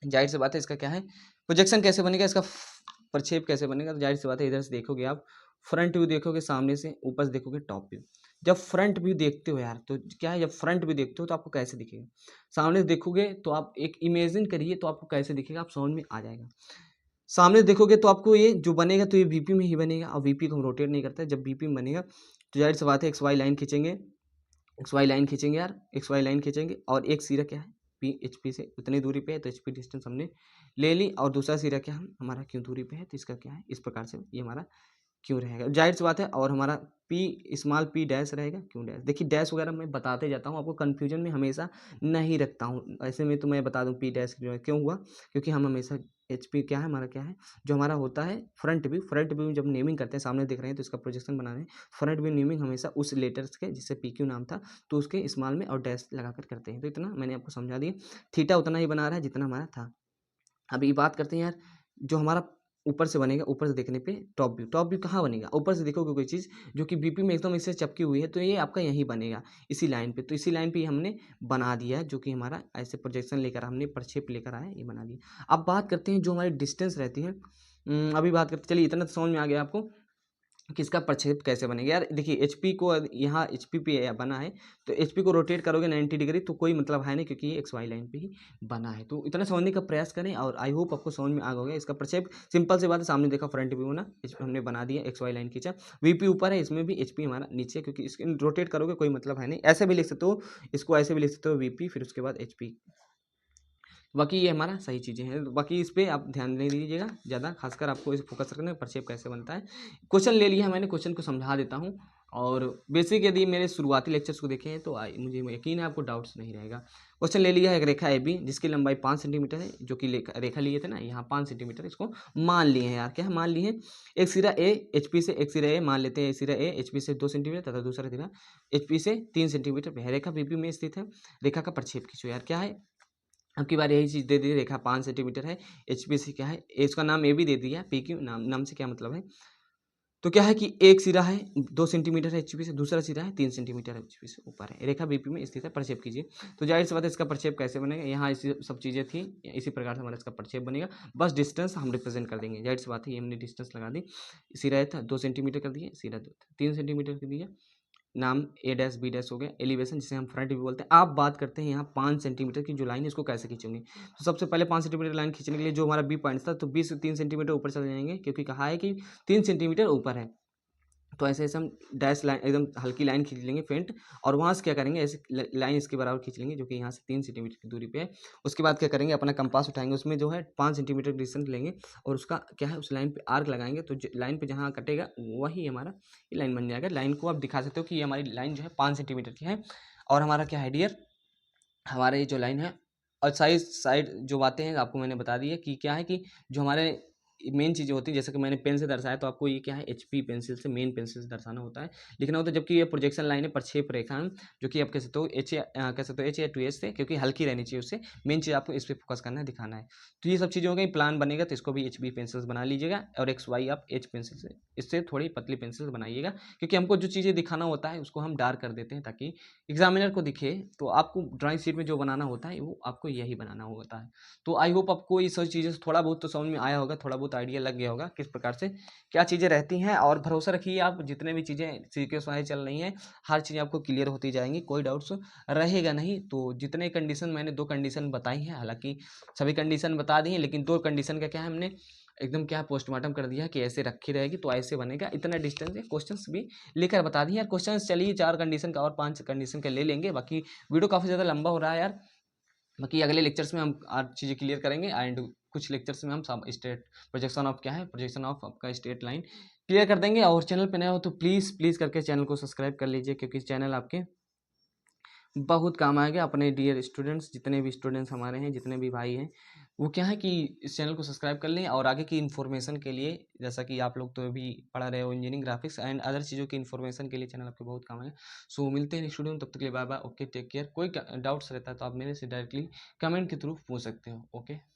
जाहिर सी बात है, इसका क्या है प्रोजेक्शन कैसे बनेगा, इसका प्रक्षेप कैसे बनेगा। तो जाहिर सी बात है, इधर से देखोगे आप, फ्रंट व्यू देखोगे सामने से, ऊपर से देखोगे टॉप व्यू। जब फ्रंट व्यू देखते हो यार, तो क्या है, जब फ्रंट व्यू देखते हो तो आपको कैसे दिखेगा, सामने से देखोगे तो आप एक इमेजिन करिए, तो आपको कैसे दिखेगा, आप समझ में आ जाएगा। सामने से देखोगे तो आपको ये जो बनेगा, तो ये वीपी में ही बनेगा, और वीपी को हम रोटेट नहीं करते। जब वीपी में बनेगा तो जाहिर सी बात है एक्स वाई लाइन खींचेंगे, एक्स वाई लाइन खींचेंगे यार, एक्स वाई लाइन खींचेंगे, और एक सिरा क्या है पी एच पी से उतनी दूरी पे है, तो एच पी डिस्टेंस हमने ले ली, और दूसरा सिरा क्या हम हमारा क्यों दूरी पे है, तो इसका क्या है इस प्रकार से ये हमारा क्यों रहेगा, जाहिर सी बात है। और हमारा पी स्मॉल पी डैश रहेगा, क्यों डैश, देखिए डैश वगैरह मैं बताते जाता हूँ, आपको कन्फ्यूजन में हमेशा नहीं रखता हूँ। ऐसे में तो मैं बता दूँ पी डैश क्यों हुआ, क्योंकि हम हमेशा एच पी क्या है हमारा, क्या है जो हमारा होता है फ्रंट व्यू, फ्रंट व्यू में जब नेमिंग करते हैं, सामने दिख रहे हैं तो इसका प्रोजेक्शन बना रहे हैं, फ्रंट व्यू नेमिंग हमेशा उस लेटर्स के, जिससे पी क्यू नाम था, तो उसके स्मॉल में और डैश लगा कर करते हैं। तो इतना मैंने आपको समझा दिया, थीटा उतना ही बना रहा है जितना हमारा था। अभी बात करते हैं यार, जो हमारा ऊपर से बनेगा, ऊपर से देखने पे टॉप व्यू, टॉप व्यू कहाँ बनेगा, ऊपर से देखोगे कोई चीज़ जो कि बीपी में एकदम इससे चिपकी हुई है, तो ये आपका यहीं बनेगा इसी लाइन पे। तो इसी लाइन पे ही हमने बना दिया है, जो कि हमारा ऐसे प्रोजेक्शन लेकर हमने प्रक्षेप लेकर आया, ये बना दिया। अब बात करते हैं जो हमारी डिस्टेंस रहती है, अभी बात करते, चलिए इतना तो समझ में आ गया आपको कि इसका प्रक्षेप कैसे बनेगा। यार देखिए एचपी को यहाँ एचपी पे बना है, तो एचपी को रोटेट करोगे 90 डिग्री, तो कोई मतलब है नहीं, क्योंकि ये एक्स वाई लाइन पे ही बना है। तो इतना समझने का प्रयास करें, और आई होप आपको समझ में आ गया। इसका प्रक्षेप सिंपल सी बात है, सामने देखा फ्रंट व्यू ना, एचपी हमने बना दिया, एक्स वाई लाइन खींचा, वीपी ऊपर है, इसमें भी एचपी हमारा नीचे है, क्योंकि इसके रोटेट करोगे कोई मतलब है नहीं। ऐसे भी लिख सकते हो इसको, ऐसे भी लिख सकते हो वीपी, फिर उसके बाद एचपी। बाकी ये हमारा सही चीज़ें हैं, बाकी इस पर आप ध्यान नहीं दीजिएगा ज़्यादा, खासकर आपको इस फोकस रखना है प्रक्षेप कैसे बनता है। क्वेश्चन ले लिया मैंने, क्वेश्चन को समझा देता हूँ। और बेसिक यदि मेरे शुरुआती लेक्चर्स को देखें तो मुझे यकीन है आपको डाउट्स नहीं रहेगा। क्वेश्चन ले लिया है एक रेखा ए बी जिसकी लंबाई 5 सेंटीमीटर है, जो कि रेखा लिए थे ना यहाँ 5 सेंटीमीटर, इसको मान लिए हैं यार, क्या है मान लिए हैं। एक सिरा ए एच पी से, एक सिरा ए मान लेते हैं, एक सिरा ए एच पी से 2 सेंटीमीटर तथा दूसरा सिरा एच पी से 3 सेंटीमीटर पे है। रेखा बी पी में स्थित है। रेखा का प्रक्षेप खींचो यार, क्या है अब की बार यही चीज़ दे दी, रेखा 5 सेंटीमीटर है, एच पी से क्या है, इसका नाम ए भी दे दिया, पी क्यू नाम से क्या मतलब है। तो क्या है कि एक सिरा है 2 सेंटीमीटर एचपी से, दूसरा सिरा है 3 सेंटीमीटर एचपी से ऊपर है, रेखा बीपी में स्थित है, प्रक्षेप कीजिए। तो जाहिर सी बात है इसका प्रक्षेप कैसे बनेगा, यहाँ इसी सब चीज़ें थी, इसी प्रकार से हमारा इसका प्रक्षेप बनेगा, बस डिस्टेंस हम रिप्रेजेंट कर देंगे। जाहिर सी बात है ये हमने डिस्टेंस लगा दी, सिरा था 2 सेंटीमीटर कर दिए, सिरा 3 सेंटीमीटर कर दिया, नाम ए डैश बी डैश हो गया, एलिवेशन जिसे हम फ्रंट व्यू बोलते हैं। आप बात करते हैं यहाँ 5 सेंटीमीटर की जो लाइन है इसको कैसे खींचेंगे। तो सबसे पहले 5 सेंटीमीटर लाइन खींचने के लिए जो हमारा बी पॉइंट था, तो 20 से 3 सेंटीमीटर ऊपर चले जाएंगे, क्योंकि कहा है कि 3 सेंटीमीटर ऊपर है। तो ऐसे ऐसे हम डैश लाइन एकदम हल्की लाइन खींच लेंगे फेंट, और वहाँ से क्या करेंगे, ऐसे लाइन इसके बराबर खींच लेंगे जो कि यहाँ से 3 सेंटीमीटर की दूरी पे है। उसके बाद क्या करेंगे, अपना कंपास उठाएंगे, उसमें जो है 5 सेंटीमीटर डिस्टेंस लेंगे और उसका क्या है उस लाइन पे आर्क लगाएंगे। तो लाइन पे जहाँ कटेगा वही हमारा ये लाइन बन जाएगा। लाइन को आप दिखा सकते हो कि ये हमारी लाइन जो है 5 सेंटीमीटर की है। और हमारा क्या है डियर, हमारा ये जो लाइन है और साइड जो बातें हैं आपको मैंने बता दी है कि क्या है कि जो हमारे मेन चीज़ें होती है, जैसे कि मैंने पेन से दर्शाया, तो आपको ये क्या है एचपी पेंसिल से, मेन पेंसिल से दर्शाना होता है, लिखना होता है। जबकि ये प्रोजेक्शन लाइन है, प्रक्षेप रेखा, जो कि आप कह सकते हो कह सकते हो एच या 2 एच से, क्योंकि हल्की रहनी चाहिए उससे। मेन चीज़ आपको इस पर फोकस करना है, दिखाना है। तो ये सब चीज़ें हो गई, प्लान बनेगा तो इसको भी एच बी पेंसिल बना लीजिएगा, और एक्स वाई आप एच पेंसिल से, इससे थोड़ी पतली पेंसिल बनाइएगा, क्योंकि हमको जो चीज़ें दिखाना होता है उसको हम डार्क कर देते हैं ताकि एग्जामिनर को दिखे। तो आपको ड्राइंग शीट में जो बनाना होता है वो आपको यही बनाना होता है। तो आई होप आपको ये सब चीज़ें थोड़ा बहुत तो समझ में आया होगा, थोड़ा बहुत आइडिया लग गया होगा किस प्रकार से क्या चीज़ें रहती हैं। और भरोसा रखिए, आप जितने भी चीज़ें सीक्वेंस वाइज चल रही हैं हर चीज़ आपको क्लियर होती जाएंगी, कोई डाउट्स रहेगा नहीं। तो जितने कंडीशन मैंने 2 कंडीशन बताई हैं, हालांकि सभी कंडीशन बता दी हैं, लेकिन 2 कंडीशन का क्या है हमने एकदम क्या पोस्टमार्टम कर दिया कि ऐसे रखी रहेगी तो ऐसे बनेगा, इतना डिस्टेंस है। क्वेश्चंस भी लेकर बता दिए यार, क्वेश्चंस चलिए 4 कंडीशन का और 5 कंडीशन का ले लेंगे। बाकी वीडियो काफ़ी ज़्यादा लंबा हो रहा है यार, बाकी अगले लेक्चर्स में हम और चीज़ें क्लियर करेंगे। एंड कुछ लेक्चर्स में हम सब स्टेट प्रोजेक्शन ऑफ क्या है, प्रोजेक्शन ऑफ आपका स्टेट लाइन क्लियर कर देंगे। और चैनल पे नए हो तो प्लीज़ प्लीज़ करके चैनल को सब्सक्राइब कर लीजिए, क्योंकि चैनल आपके बहुत काम आएगा। अपने डियर स्टूडेंट्स, जितने भी स्टूडेंट्स हमारे हैं, जितने भी भाई हैं, वो क्या है कि इस चैनल को सब्सक्राइब कर लें। और आगे की इन्फॉर्मेशन के लिए, जैसा कि आप लोग तो अभी पढ़ा रहे हो इंजीनियरिंग ग्राफिक्स एंड अदर चीज़ों की इन्फॉर्मेशन के लिए चैनल आपके बहुत काम आएगा। सो मिलते हैं स्टूडेंट, तब तक के लिए bye bye, okay, take care. कोई डाउट्स रहता है तो आप मेरे से डायरेक्टली कमेंट के थ्रू पूछ सकते हो, ओके।